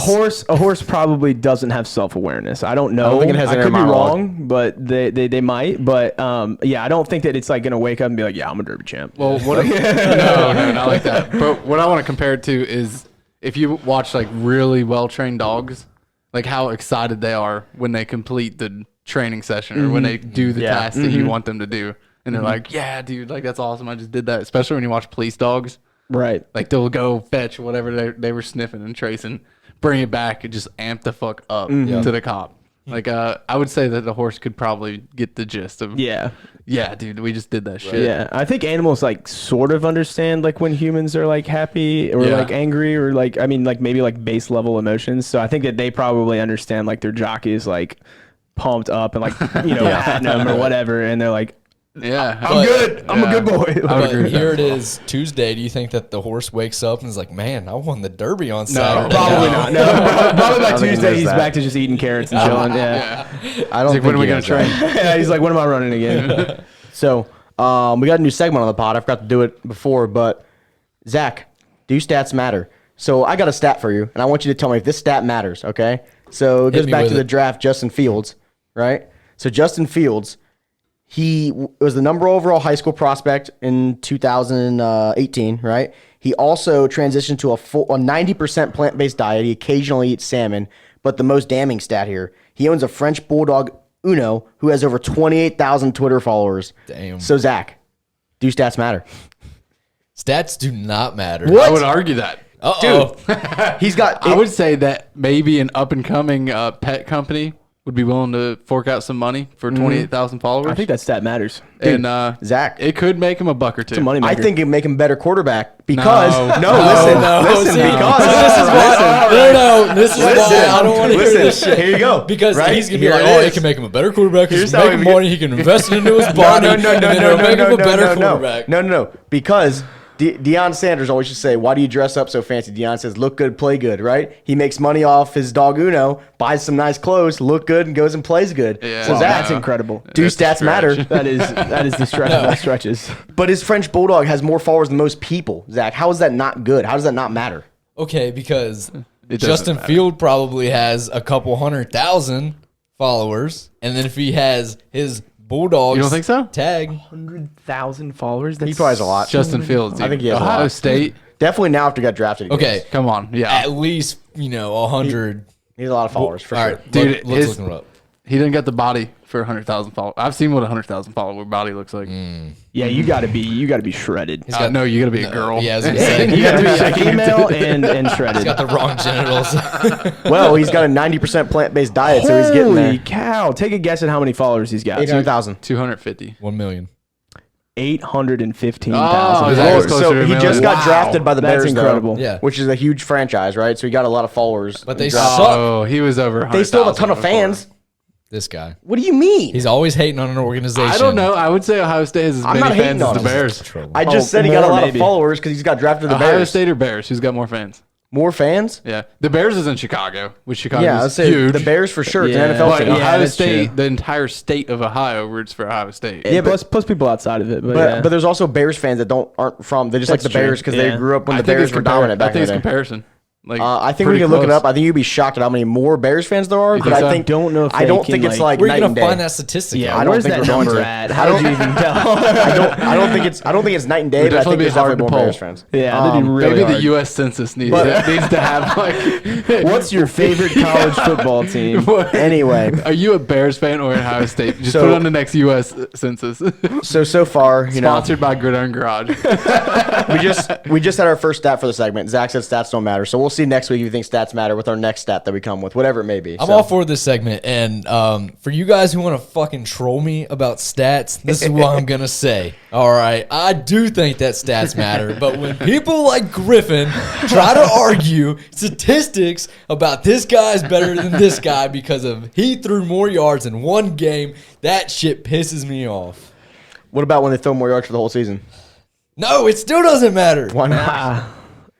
a horse probably doesn't have self-awareness. I don't know. I don't think it has I inner could be monologue. wrong, but they might. But yeah, I don't think that it's like gonna wake up and be like, yeah, I'm a Derby champ. Well, what? No, not like that. But what I want to compare it to is if you watch like really well trained dogs, like how excited they are when they complete the training session or when they do the Yeah. task that you want them to do, and they're like, "Yeah, dude, like that's awesome. I just did that." Especially when you watch police dogs, Right. like they'll go fetch whatever they were sniffing and tracing, bring it back, and just amp the fuck up to the cop. Like, I would say that the horse could probably get the gist of, Yeah. yeah, dude, we just did that shit. Yeah, I think animals like sort of understand like when humans are like happy or Yeah. like angry or like like maybe like base level emotions. So I think that they probably understand like their jockey is like pumped up and like patting them or whatever, and they're like, Yeah. I'm good. I'm a good boy. I would But agree with here that. it is Tuesday. Do you think that the horse wakes up and is like, man, I won the Derby on Saturday? Probably not. No, probably by don't think he Tuesday knows he's that. back to just eating carrots and chilling. Yeah. I don't He's like, think when are we he gonna knows train? that. Yeah, he's like, when am I running again? So, we got a new segment on the pod. I forgot to do it before, but Zach, do stats matter? So I got a stat for you, and I want you to tell me if this stat matters, okay? So it goes me back with to the it. draft, Justin Fields, right? So Justin Fields, he was the number overall high school prospect in 2018, right? He also transitioned to a 90% plant-based diet. He occasionally eats salmon, but the most damning stat here, he owns a French bulldog, Uno, who has over 28,000 Twitter followers. Damn. So Zach, do stats matter? Stats do not matter. I would argue that. Uh-oh. He's got. I would say that maybe an up and coming pet company would be willing to fork out some money for 28,000 followers. I think that stat matters. and Zach. it could make him a buck or two. It's a money I maker. think it'd make him better quarterback because No, listen, see, because this is why I don't want to hear this shit. Here you go. Because right? he's gonna be Here like, it oh, is. it can make him a better quarterback. He's Here's how making we money. He can invest it into his body. and then it'll make him a better quarterback. No. Because Deion Sanders always used to say, why do you dress up so fancy? Deion says, look good, play good, right? He makes money off his dog Uno, buys some nice clothes, look good, and goes and plays good. Yeah. So Wow. That's Zach, incredible. do That's a stats matter? stretch. That is the stretch of all stretches. But his French Bulldog has more followers than most people. Zach, how is that not good? How does that not matter? Okay, because doesn't Justin matter. Field probably has a couple 100,000 followers, and then if he has his Bulldogs, You don't think so? Tag. 100,000 followers. He probably has a lot. Justin Fields. Dude. I think he has a Ohio lot. State. Definitely now after he got drafted. he Okay, does. Come on. Yeah. at least 100. He has a lot of followers for All sure. right, Dude, let's his- look him up. He didn't get the body for 100,000 followers. I've seen what a 100,000 follower body looks like. Yeah, you gotta be shredded. No, you gotta be a girl. Yeah, I was gonna say, You gotta be a female and shredded. he's got the wrong genitals. Well, he's got a 90% plant-based diet, so he's getting Holy there. cow! Take a guess at how many followers he's got. 800,000. 250. 1 million. 815,000. Oh, is that Well, closer so to a he million? just got Wow. drafted by the That's Bears, incredible. though, Yeah. which is a huge franchise, right? So he got a lot of followers. But they Drafted. suck. Oh, he was over 100,000. They still have a ton of before. fans. This guy. What do you mean? He's always hating on an organization. I don't know. I would say Ohio State has as I'm many not hating fans as on the him. Bears. I just said he got a more lot maybe. of followers because he's got drafted to the Ohio Bears. State or Bears? Who's got more fans? More fans? Yeah, the Bears is in Chicago, which Chicago Yeah, I'd is say huge. the Bears for sure. It's Yeah. an NFL But team. Yeah, Ohio that's State, true. the entire state of Ohio roots for Ohio State. Yeah, but- plus people outside of it. But, But yeah. but there's also Bears fans that aren't from. They just like That's the true. Bears because Yeah. they grew up when I the think Bears it's were dominant I back think in it's the day. comparison. Like, I think we pretty can look it close. up. I think you'd be shocked at how many more Bears fans there are. But think I so? think Don't know if I they don't can, think it's like- like Where are you night and gonna day. find that statistic? yeah, at? I don't where's think that we're going number to. at? How did you even tell? I don't think it's night and day. Would But I definitely think be there's hard definitely to more poll. Bears fans. Yeah, that'd be really Maybe hard. the U.S. Census needs But- to have like. What's your favorite college football team? Anyway, Are you a Bears fan or Ohio State? Just So- put it on the next U.S. Census. so far, you know, Sponsored by Gridiron Garage. we just had our first stat for the segment. Zach said stats don't matter, so we'll see next week if you think stats matter with our next stat that we come with, whatever it may be. I'm So, all for this segment, and for you guys who want to fucking troll me about stats, this is what I'm gonna say. All right, I do think that stats matter, but when people like Griffin try to argue statistics about this guy's better than this guy because of he threw more yards in one game, that shit pisses me off. what about when they throw more yards for the whole season? No, it still doesn't matter. Why not?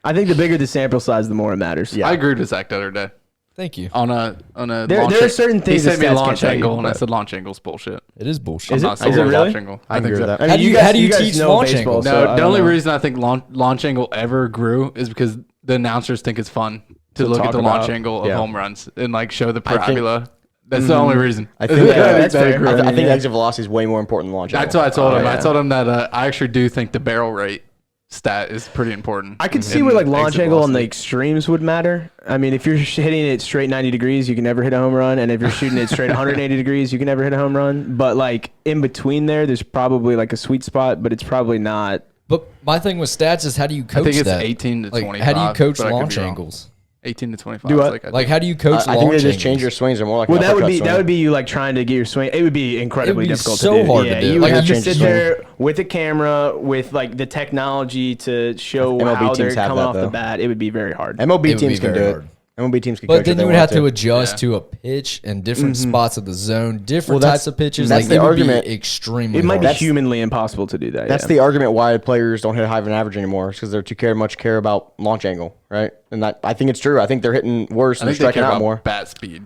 I think the bigger the sample size, the more it matters. Yeah. I agreed with Zach the other day Thank you. on a There launch are certain things He that sent me stats launch can't tell you, angle, and I but- said launch angle's bullshit. It is bullshit. Is I'm it? not Is sold it on really? launch angle. I agree think with so. that. I How mean, do you- guys- how do you guys teach know launch baseball, angle? so No, I the don't only know. reason I think launch angle ever grew is because the announcers think it's fun to look at talk the launch about. angle of Yeah. home runs and like show the think- parabola. That's the only reason. I think that's fair. I think Yeah. exit velocity is way more important than launch. That's angle. what I told him. yeah. I told him that I actually do think the barrel rate stat is pretty important. I could see in where like launch exit angle on the velocity. extremes would matter. I mean, if you're hitting it straight 90 degrees, you can never hit a home run, and if you're shooting it straight 180 degrees, you can never hit a home run. But like in between there's probably like a sweet spot, but it's probably not. But my thing with stats is how do you coach I think it's that? 18 to Like, 25. how do you coach but I could be launch wrong. angles? 18 to 25. Do is what? like, I Like, think. how do you coach I launch think they just angles? change your swings. They're more like Well, an that would uppercut be swing. you like trying to get your swing. It would be incredibly It would be difficult so to do. hard to yeah, do. You Like, would have to change sit the swing. there with a camera with like the technology to show MLB how they're teams have coming that, off the though. bat. It would be very hard. MLB It would teams be can do very it. hard. MLB teams can But coach then if they you would want have to adjust Yeah. to a pitch and different spots of the zone, different Well, that's- types of pitches. that's Like, the it would argument. be extremely It might be hard. humanly impossible to do that. That's yeah. the argument why players don't hit high of an average anymore, because they're too much care about launch angle, right? And I think it's true. I think they're hitting worse I and they're think they striking care out about more. bat speed.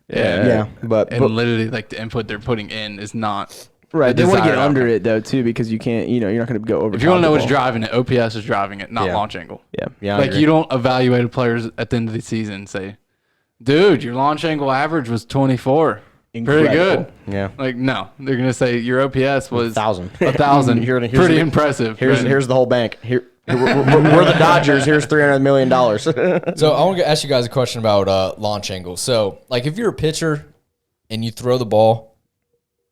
Yeah, but And literally, like the input they're putting in is not Right. the They want to get desired under outcome. it though too, because you can't. You're not going to go over. If you want to know what's top the ball. driving it, OPS is driving it, not Yeah. launch angle. Yeah. yeah, I Like agree. you don't evaluate players at the end of the season and say, "Dude, your launch angle average was 24, pretty good." Incredible. Yeah, Like no, they're gonna say your OPS was 1,000. 1,000. Here's Pretty the- impressive. Here's man. here's the whole bank. Here we're the Dodgers. Here's $300 million. So I want to ask you guys a question about launch angles. So, like, if you're a pitcher and you throw the ball,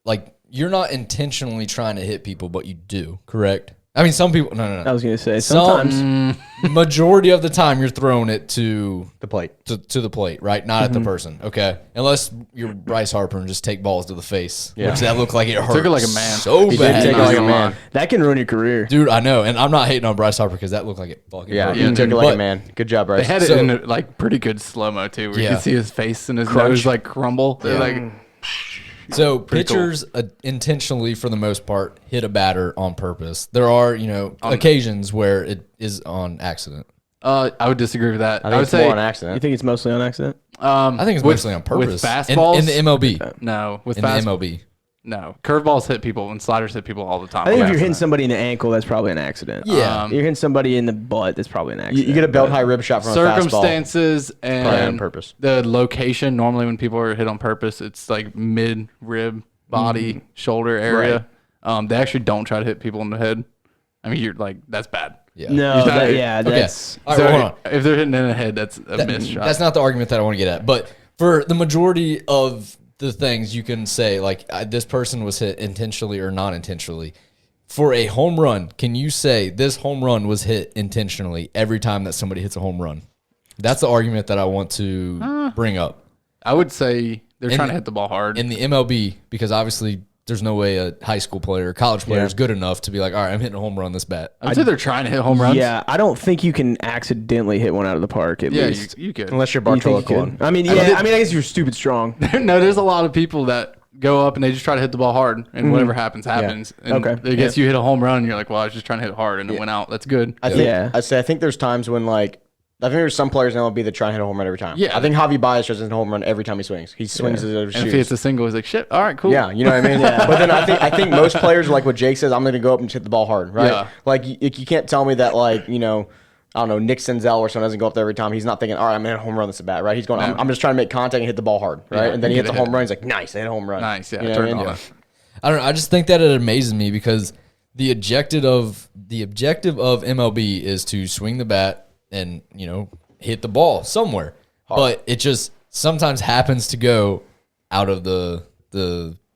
like, you're not intentionally trying to hit people, but you do, correct? I mean, some people. No. I was going to say Some- sometimes. Majority of the time, you're throwing it to The plate. the plate, right? Not at the person. Okay, unless you're Bryce Harper and just take balls to the face, Yeah. which that looked like it hurt. Took it like a man. So He did bad, take it Not like a gonna man. lie. That can ruin your career. dude. I know, and I'm not hating on Bryce Harper because that looked like it fucking Yeah, hurt. he took it like But- a man. Good job, They Bryce. had it So- in like pretty good slow mo too, where you Yeah. could see his face and his Crunch. nose like crumble. They're like, So Pretty cool. pitchers intentionally, for the most part, hit a batter on purpose. There are, occasions where it is on accident. I would disagree with that. I I, think would it's say more an You accident. think it's mostly on accident? I think it's with- mostly on purpose. With fastballs in the MLB, no, with in the fast MLB. no, curveballs hit people and sliders hit people all the time. I think if on you're hitting accident. somebody in the ankle, that's probably an accident. Yeah. You're hitting somebody in the butt, that's probably an accident. You get a belt high rib shot from a fastball. circumstances Probably on and purpose. the location. Normally, when people are hit on purpose, it's like mid rib, body, shoulder area. They actually don't try to hit people in the head. I mean, you're like that's bad. Yeah. No, He's not- Okay. that's. All right, well, hold on. If they're hitting in the head, that's a missed shot. That's not the argument that I want to get at. But for the majority of the things you can say, like this person was hit intentionally or non intentionally. For a home run, can you say this home run was hit intentionally every time that somebody hits a home run? That's the argument that I want to bring up. I would say they're In trying the- to hit the ball hard. In the MLB, because obviously there's no way a high school player or college player is good enough to be like, all right, I'm hitting a home run this bat. I would say they're trying to hit home runs. Yeah, I don't think you can accidentally hit one out of the park. At Yeah, least you could. Unless you're You think Bartolo you Colon. could? I mean, yeah. I guess you're stupid strong. No, there's a lot of people that go up and they just try to hit the ball hard, and whatever happens, happens. And Okay. I guess you hit a home run, and you're like, well, I was just trying to hit it hard, and it went out. That's good. I think Yeah. I think there's times when like I think there's some players in MLB that try and hit a home run every time. Yeah. I think Javi Baez tries to hit a home run every time he swings. He swings his and if shoes. he hits a single, he's like, shit, all right, cool. Yeah, you know what I mean. But then I think most players are like what Jake says. I'm going to go up and hit the ball hard, right? Yeah. Like you can't tell me that like I don't know, Nick Senzel or someone doesn't go up there every time. He's not thinking, all right, I'm going to hit a home run this at bat, right? He's going, I'm just trying to make contact and hit the ball hard, right? Yeah, and then he you hits a get a home run. He's like, nice, I hit a home run. Nice, yeah, You know turn what I it mean? on. I don't know. I just think that it amazes me because the objective of MLB is to swing the bat and hit the ball somewhere, but it just sometimes happens to go out of the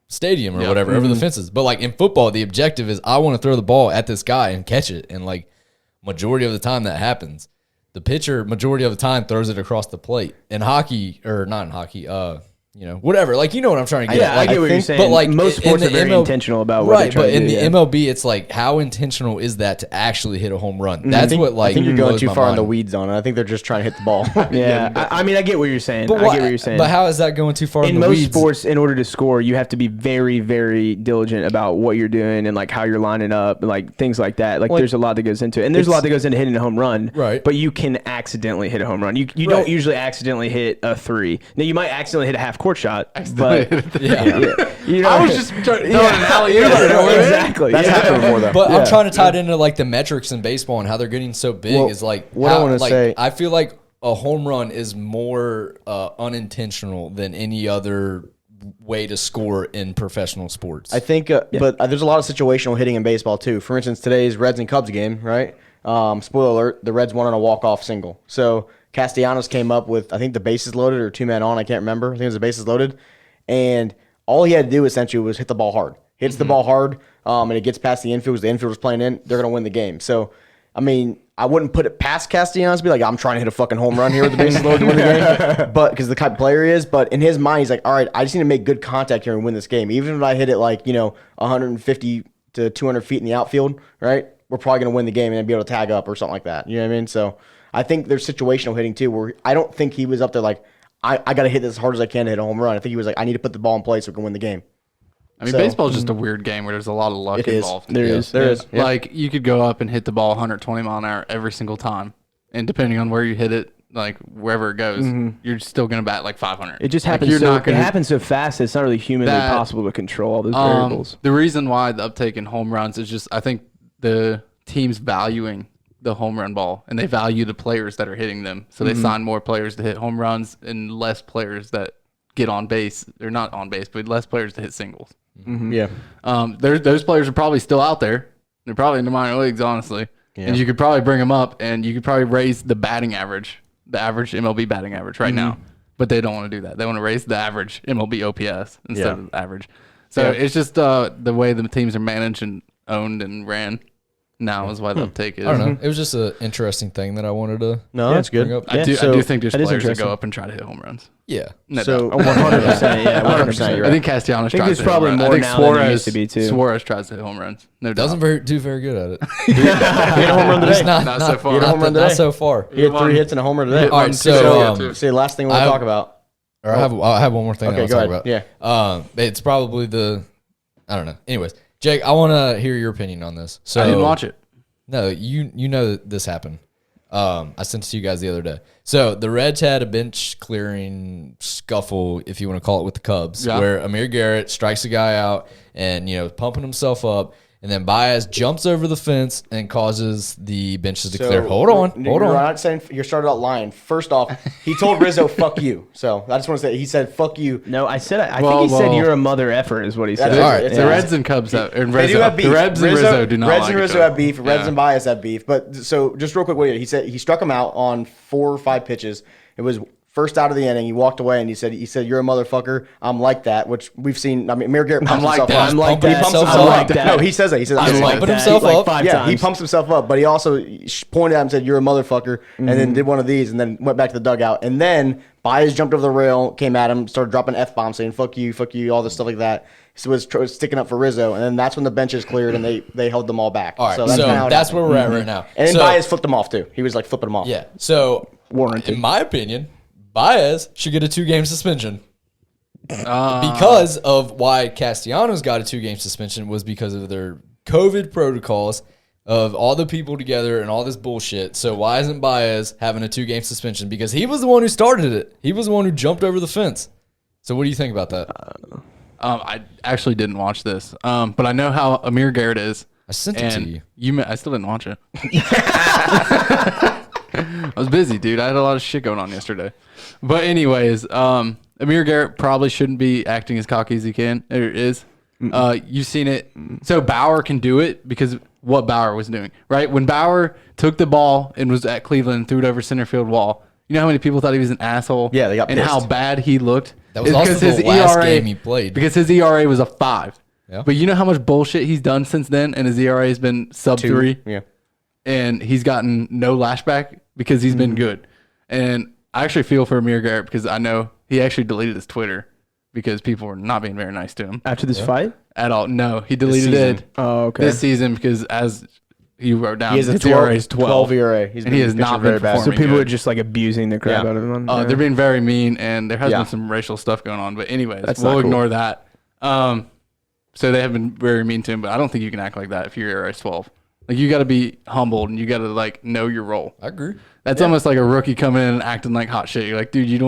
stadium or whatever over the fences. But like in football, the objective is I want to throw the ball at this guy and catch it, and like majority of the time that happens. The pitcher majority of the time throws it across the plate. In hockey, or not in hockey, whatever. Like, you know what I'm trying to get Yeah, at. I get what you're think- saying. But like most in sports the are very ML intentional about what they right. try But to in do. the Yeah. MLB, it's like how intentional is that to actually hit a home run? That's what like I think you're going blows too my far in the mind. weeds on it. I think they're just trying to hit the ball. Yeah, I mean, I get what you're saying. But I get what you're saying. But how is that going too far in in the most weeds? sports, in order to score, you have to be very, very diligent about what you're doing and like how you're lining up, and like things like that. Like, there's a lot that goes into it, and there's a lot that goes into hitting a home run. Right. But you can accidentally hit a home run. You don't usually accidentally hit a 3. Now you might accidentally hit a half court shot, but you know, I was just throwing an alley oop. exactly. That's happened before though. But I'm trying to tie it into like the metrics in baseball and how they're getting so big. Well, Is like what I how, wanna like, say- I feel like a home run is more unintentional than any other way to score in professional sports. I think, but there's a lot of situational hitting in baseball too. For instance, today's Reds and Cubs game, right? Spoiler alert: the Reds won on a walk-off single. So Castellanos came up with, I think, the bases loaded or 2 men on. I can't remember. I think it was the bases loaded, and all he had to do essentially was hit the ball hard. Hits the ball hard, and it gets past the infield because the infield's playing in. They're gonna win the game. So, I mean, I wouldn't put it past Castellanos to be like, I'm trying to hit a fucking home run here with the bases loaded to win the game, but because the type of player he is. But in his mind, he's like, all right, I just need to make good contact here and win this game. Even if I hit it like 150 to 200 feet in the outfield, right? We're probably gonna win the game and then be able to tag up or something like that. You know what I mean? So I think there's situational hitting too, where I don't think he was up there like, I got to hit this as hard as I can to hit a home run. I think he was like, I need to put the ball in play so we can win the game. I mean, So- baseball is just a weird game where there's a lot of luck It is. involved. There is. There is. Yeah. Like, you could go up and hit the ball 120 mile an hour every single time. And depending on where you hit it, like wherever it goes, you're still going to bat like 500. it just Like, happens. you're So, not gonna- it happens so fast. It's not really humanly That- possible to control all those variables. The reason why the uptake in home runs is just, I think the team's valuing the home run ball, and they value the players that are hitting them. So they sign more players to hit home runs and less players that get on base. They're not on base, but less players to hit singles. Yeah. Those players are probably still out there. They're probably in the minor leagues, honestly. Yeah. And you could probably bring them up, and you could probably raise the batting average, the average MLB batting average right now. But they don't want to do that. They want to raise the average MLB OPS instead Yeah. of the average. So it's just the way the teams are managed and owned and ran now is why the uptake is. I don't know. It was just an interesting thing that I wanted to. No, that's good. bring up. I do think there's that is players that interesting. go up and try to hit home runs. Yeah. No So doubt. 100%. Yeah, 100%. You're I right. think Castellanos think tries there's to hit probably home runs. more I think now than there Suarez, used to be, too. Suarez tries to hit home runs. No doubt. Doesn't do very good at it. He hit a home run Just today. not so far. Hit a home run not today. so far. He had 3 hits and a homer today. All right, One, so, two, See, last thing we want I- to talk about. Or I have one more thing Okay, I go want ahead. to talk about. It's probably I don't know. Anyways, Jake, I want to hear your opinion on this. So I didn't watch it. No, you know that this happened. I sent it to you guys the other day. So the Reds had a bench clearing scuffle, if you want to call it, with the Cubs, where Amir Garrett strikes a guy out and pumping himself up, and then Baez jumps over the fence and causes the benches to clear. Hold on. You're not saying you started out lying. First off, he told Rizzo "fuck you." So I just want to say he said "fuck you." No, I said. I Well, think he said well. you're a mother effer is what he said. That's All right. It's The a- Reds and Cubs and They do Rizzo. have beef. The Reds and Rizzo do not Reds like and each Rizzo other. have beef. Reds Yeah. and Baez have beef. But so just real quick, what he said, he struck him out on 4 or 5 pitches. It was First out of the inning, he walked away and he said, "You're a motherfucker. I'm like that," which we've seen. I mean, Amir Garrett pumps himself up. I'm like Pumping that. himself himself up. like that. No, he says that. He says, He's "I'm like pumping that." himself up. 5 Yeah, times. he pumps himself up, but he also pointed at him and said, "You're a motherfucker," and then did one of these, and then went back to the dugout. And then Baez jumped over the rail, came at him, started dropping F-bombs, saying, fuck you, all this stuff like that. He was sticking up for Rizzo, and then that's when the benches cleared, and they held them all back. All right, so kinda how it that's happened. where we're at right now. And then So- Baez flipped them off, too. He was, like, flipping them off. Yeah. So, Warranted. in my opinion, Baez should get a 2-game suspension. Because of why Castellanos got a 2-game suspension was because of their COVID protocols of all the people together and all this bullshit. So why isn't Baez having a 2-game suspension? Because he was the one who started it. He was the one who jumped over the fence. So what do you think about that? I actually didn't watch this, but I know how Amir Garrett is. I sent it to And you. I still didn't watch it. I was busy, dude. I had a lot of shit going on yesterday. But anyways, Amir Garrett probably shouldn't be acting as cocky as he can or is. You've seen it. So Bauer can do it because what Bauer was doing, right? When Bauer took the ball and was at Cleveland and threw it over center field wall, you know how many people thought he was an asshole? Yeah, they got and pissed. how bad he looked. That was It's also because the last game he played. Because his ERA was a 5. Yeah. But you know how much bullshit he's done since then, and his ERA has been sub 3. Yeah. And he's gotten no lashback because he's been good. And I actually feel for Amir Garrett because I know he actually deleted his Twitter because people were not being very nice to him After this fight? at all. No, he deleted season. it Oh, okay. this season because as he wrote down, He has a his 12, ERA is 12. ERA. He's And he has pitching not been very bad. So performing. people good. are just like abusing the crap Yeah. out of him. They're being very mean, and there has Yeah. been some racial stuff going on. But anyways, That's we'll not cool. ignore that. So they have been very mean to him, but I don't think you can act like that if your ERA is 12. Like you got to be humbled and you got to like know your role. I agree. That's almost like a rookie coming in and acting like hot shit. You're like, dude, you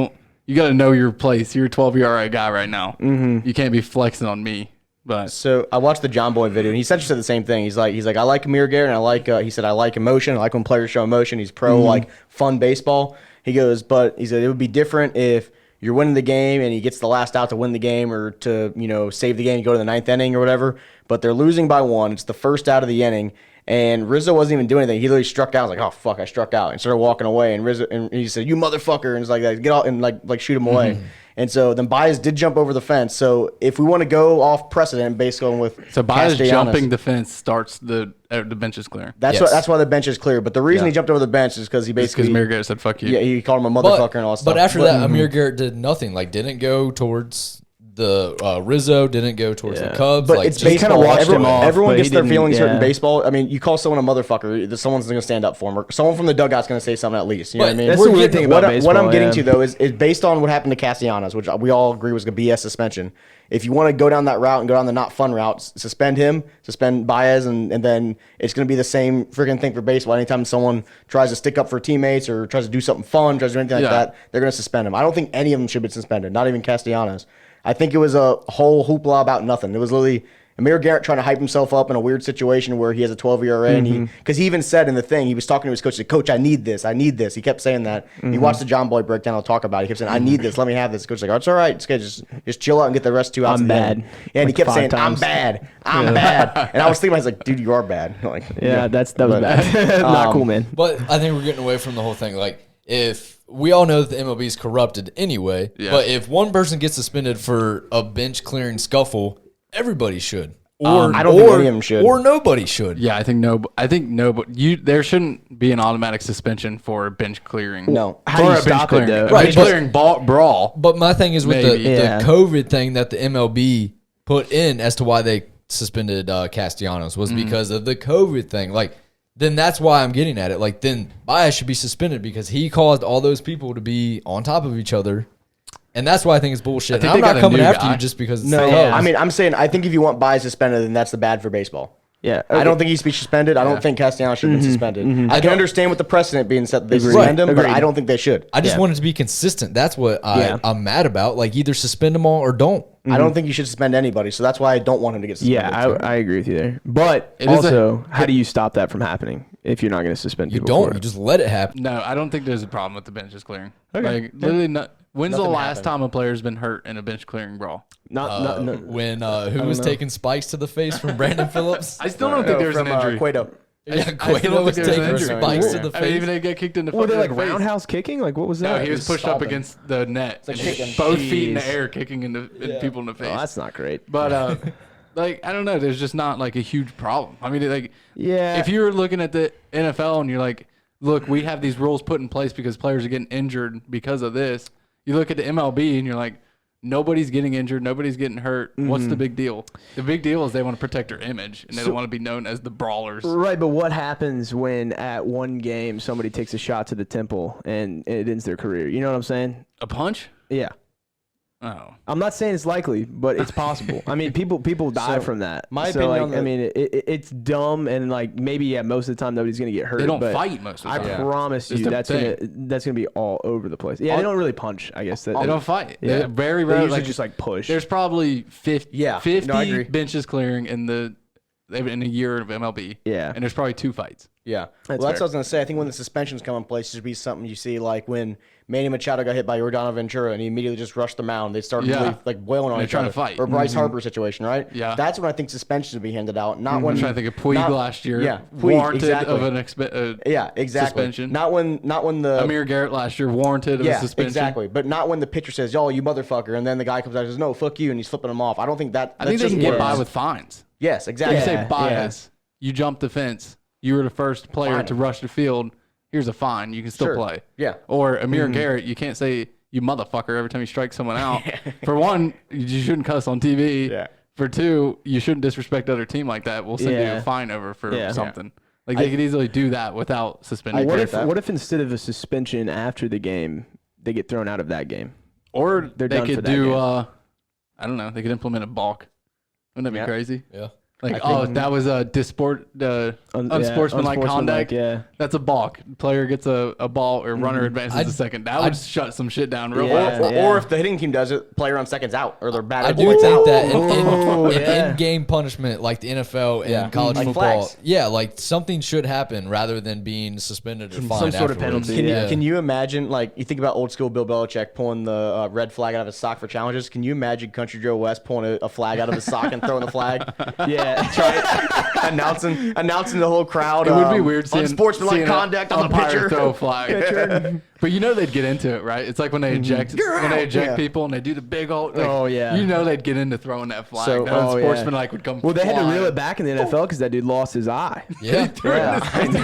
got to know your place. You're a 12 ERA guy right now. Mm-hmm. You can't be flexing on me. But So I watched the John Boy video, and he essentially said the same thing. He's like, I like Amir Garrett, and I like, he said, I like emotion. I like when players show emotion. He's pro, like fun baseball. He goes, but he said it would be different if you're winning the game and he gets the last out to win the game or to, save the game, you go to the 9th inning or whatever. But they're losing by 1. It's the first out of the inning. And Rizzo wasn't even doing anything. He literally struck out. I was like, oh, fuck, I struck out. And started walking away. And Rizzo, and he said, you motherfucker. And it's like, get out and like shoot him away. And so then Baez did jump over the fence. So if we want to go off precedent, basically with so Baez Castellanos, jumping the fence starts the benches clearing. that's Yes. that's why the bench is clear. But the reason he jumped over the bench is because he Because basically Amir Garrett said, fuck you. yeah, he called him a motherfucker and all that stuff. But after that, Amir Garrett did nothing. Like, didn't go towards the Rizzo, didn't go towards the Cubs. But like, it's just kinda baseball. watched him off, Everyone but gets he their didn't- feelings hurt in yeah. baseball. I mean, you call someone a motherfucker, someone's going to stand up for him. Or someone from the dugout's going to say something at least. You know what I But mean? That's We're the weird getting- thing What, about baseball. what I'm getting yeah. to, though, is based on what happened to Castellanos, which we all agree was a BS suspension. If you want to go down that route and go down the not fun route, suspend him, suspend Baez, and then it's going to be the same freaking thing for baseball. Anytime someone tries to stick up for teammates or tries to do something fun, tries to do anything like Yeah. that, they're going to suspend him. I don't think any of them should be suspended, not even Castellanos. I think it was a whole hoopla about nothing. It was literally Amir Garrett trying to hype himself up in a weird situation where he has a 12 ERA, and because he even said in the thing, he was talking to his coach, he said, Coach, I need this. He kept saying that. He watched the John Boy breakdown, I'll talk about it. He kept saying, I need this, let me have this. Coach was like, oh, it's all right. Just chill out and get the rest 2 outs. I'm at the bad. end. Yeah, and he Like kept 5 saying, times. I'm bad. And I was thinking, I was like, dude, you are bad. Like, Yeah, that was But, bad. Not cool, man. But I think we're getting away from the whole thing. Like, if we all know that the MLB is corrupted anyway, Yeah. but if one person gets suspended for a bench clearing scuffle, everybody should. Or I don't think any of them should. Or nobody should. Yeah, I think no. But there shouldn't be an automatic suspension for bench clearing. No. How do For you a bench stop it, clearing. though? A Right, bench but- clearing brawl. But my thing is with Maybe. Yeah. the COVID thing that the MLB put in as to why they suspended Castellanos was because of the COVID thing. Like, then that's why I'm getting at it. Like, then Baez should be suspended because he caused all those people to be on top of each other. And that's why I think it's bullshit. think And I'm they got not a coming new after guy. you just because it's No, the yeah. Cubs. I mean, I'm saying, I think if you want Baez suspended, then that's the bad for baseball. Yeah. I don't think he should be suspended. I don't think Castellanos should have been suspended. I can understand with the precedent being set that they suspend him, but Agreed. I don't think they should. I just Yeah. wanted to be consistent. That's what Yeah. I'm mad about. Like, either suspend them all or don't. I don't think you should suspend anybody, so that's why I don't want him to get suspended. Yeah, I agree with you there. But It is also, how do you stop that from happening if you're not going to suspend You people? don't. for You it? just let it happen. No, I don't think there's a problem with the benches clearing. Okay. Like literally, not. When's the Nothing last happened. time a player's been hurt in a bench clearing brawl? When who was taking spikes to the face from Brandon Phillips? I still don't think there's an from injury. Cueto. Yeah, I still Cueto don't was think he taking injured. spikes to Yeah. the I mean, face. even they get kicked in the Were they in like the face. roundhouse kicking? Like what was No, that? he was pushed up stomping. against the net. like and hit shaking. both feet in the Jeez. air, kicking in people in the face. Oh, that's not great. But like I don't know, there's just not like a huge problem. I mean, like Yeah. if you're looking at the NFL and you're like, look, we have these rules put in place because players are getting injured because of this. You look at the MLB and you're like, nobody's getting injured, nobody's getting hurt. What's the big deal? The big deal is they want to protect their image and they don't want to be known as the brawlers. Right, but what happens when at one game somebody takes a shot to the temple and it ends their career? You know what I'm saying? A punch? Yeah. Oh. I'm not saying it's likely, but it's possible. I mean, people die from that. my so, opinion like, on the- I mean, it's dumb and like maybe most of the time nobody's gonna get hurt. They don't but fight most of I the time. promise It's you the that's thing. gonna be all over the place. Yeah, they don't really punch. I guess that They don't fight. Yeah. They're very They rare. usually Like, just like push. there's probably 50, Yeah. 50 No, I agree. benches clearing in a year of MLB. Yeah. And there's probably 2 fights. Yeah. That's Well, that's what I fair. was going to say. I think when the suspensions come in place, it should be something you see like when Manny Machado got hit by Yordano Ventura and he immediately just rushed the mound. They started Yeah. really like boiling on They're each trying other. to fight. Or Bryce Harper situation, right? Yeah. That's when I think suspensions would be handed out. Not when I'm trying to think of Puig not- last year. Yeah. Puig, Warranted exactly. of an yeah, exactly. suspension. Not when the Amir Garrett last year warranted of a yeah, suspension. exactly. But not when the pitcher says, "Yo, you motherfucker," and then the guy comes out and says, "No, fuck you," and he's flipping him off. I don't think that. I think that's they can just get by words. with fines. Yes, exactly. You say Yeah, bias. You jumped the fence. You were the first player Fine. to rush the field. Here's a fine. You can still Sure. play. Yeah. Or Amir Garrett, you can't say you motherfucker every time you strike someone out. For one, you shouldn't cuss on TV. Yeah. For two, you shouldn't disrespect the other team like that. We'll send you Yeah. a fine over for Yeah. something. Like they could easily do that without suspending. what agree if with that. what if instead of a suspension after the game, they get thrown out of that game? Or They're they done for could that do. game. I don't know. They could implement a balk. Wouldn't that be Yeah. crazy? Yeah. Like, I think- that was a unsportsmanlike conduct. Yeah. That's a balk. Player gets a ball or runner advances a second. That would shut some shit down real Yeah. fast. Or if the hitting team does it, player on seconds out, or they're batted. I do points think out. that Oh, in yeah. in-game punishment, like the NFL and Yeah. college Like football, flags. yeah, like something should happen rather than being suspended or fined. sort of afterwards. penalty, Can you, Yeah. can you imagine, like, you think about old school Bill Belichick pulling the red flag out of his sock for challenges? Can you imagine Country Joe West pulling a flag out of his sock and throwing the flag? Yeah. announcing the whole crowd. It would be weird seeing unsportsmanlike seeing conduct a on the umpire pitcher. throw a flag. But you know they'd get into it, right? It's like when they eject Yeah. people and they do the big old. Like, Oh, yeah. You know they'd get into throwing that flag. So- No oh, yeah. sportsmanlike would come. Well, they had to flying. reel it back in the NFL because that dude lost his eye. Yeah. Yeah. Straight in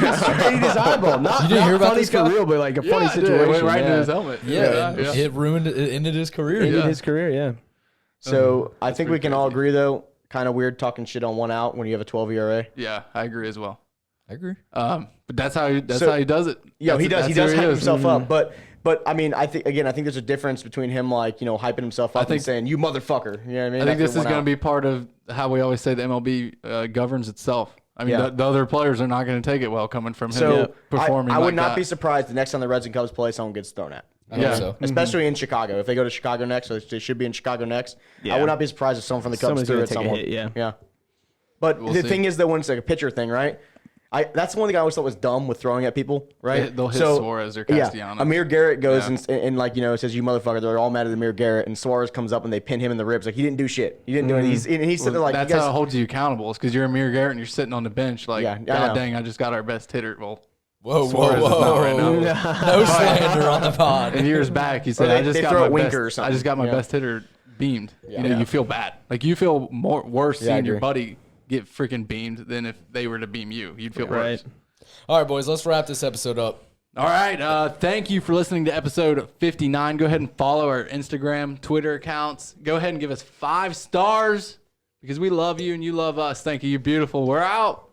his eyeball. Not, You didn't not hear about funny this for guy? real, but like a Yeah, funny it did. situation. It went right into yeah. his helmet. Yeah, and yeah. it ruined it ended his career. Ended Yeah. his career, yeah. So I think we pretty can all crazy. agree, though, kind of weird talking shit on one out when you have a 12 ERA. Yeah, I agree as well. I agree. But that's how he So- does it. Yeah, he does. He does who hype is. himself up, but I mean, I think there's a difference between him, like, hyping himself up think- and saying, "You motherfucker." You know what I mean? I think After this is one going to out. be part of how we always say the MLB governs itself. I mean, Yeah. the other players are not going to take it well coming from him So performing. I would like not that. be surprised the next time the Reds and Cubs play, someone gets thrown at. I Yeah. hope so. Especially in Chicago. If they go to Chicago next, so they should be in Chicago next. I Yeah. would not be surprised if someone from the Cubs Someone's threw gonna at take a someone. hit, yeah. Yeah. But We'll the see. thing is that when it's like a pitcher thing, right? That's the one thing I always thought was dumb with throwing at people, right? They'll hit Suarez or Castellanos. Yeah, Amir Garrett goes Yeah. and like, says, "You motherfucker." They're all mad at Amir Garrett, and Suarez comes up and they pin him in the ribs. Like, he didn't do shit. He didn't do anything. He's sitting there like, that's you guys, how it holds you accountable. Is because you're Amir Garrett and you're sitting on the bench like, Yeah, I know. God dang, I just got our best hitter. Well, Whoa, Suarez is not right now. No slander on the pod. And years back, he said, Or they- "I just they got throw my a winker or best. something. I just got my Yeah. best hitter beamed. Yeah. You feel bad. Like you feel worse Yeah, I seeing your agree. buddy get freaking beamed than if they were to beam you. You'd feel worse. Right. All right, boys, let's wrap this episode up. All right. Thank you for listening to episode 59. Go ahead and follow our Instagram, Twitter accounts. Go ahead and give us 5 stars because we love you and you love us. Thank you. You're beautiful. We're out.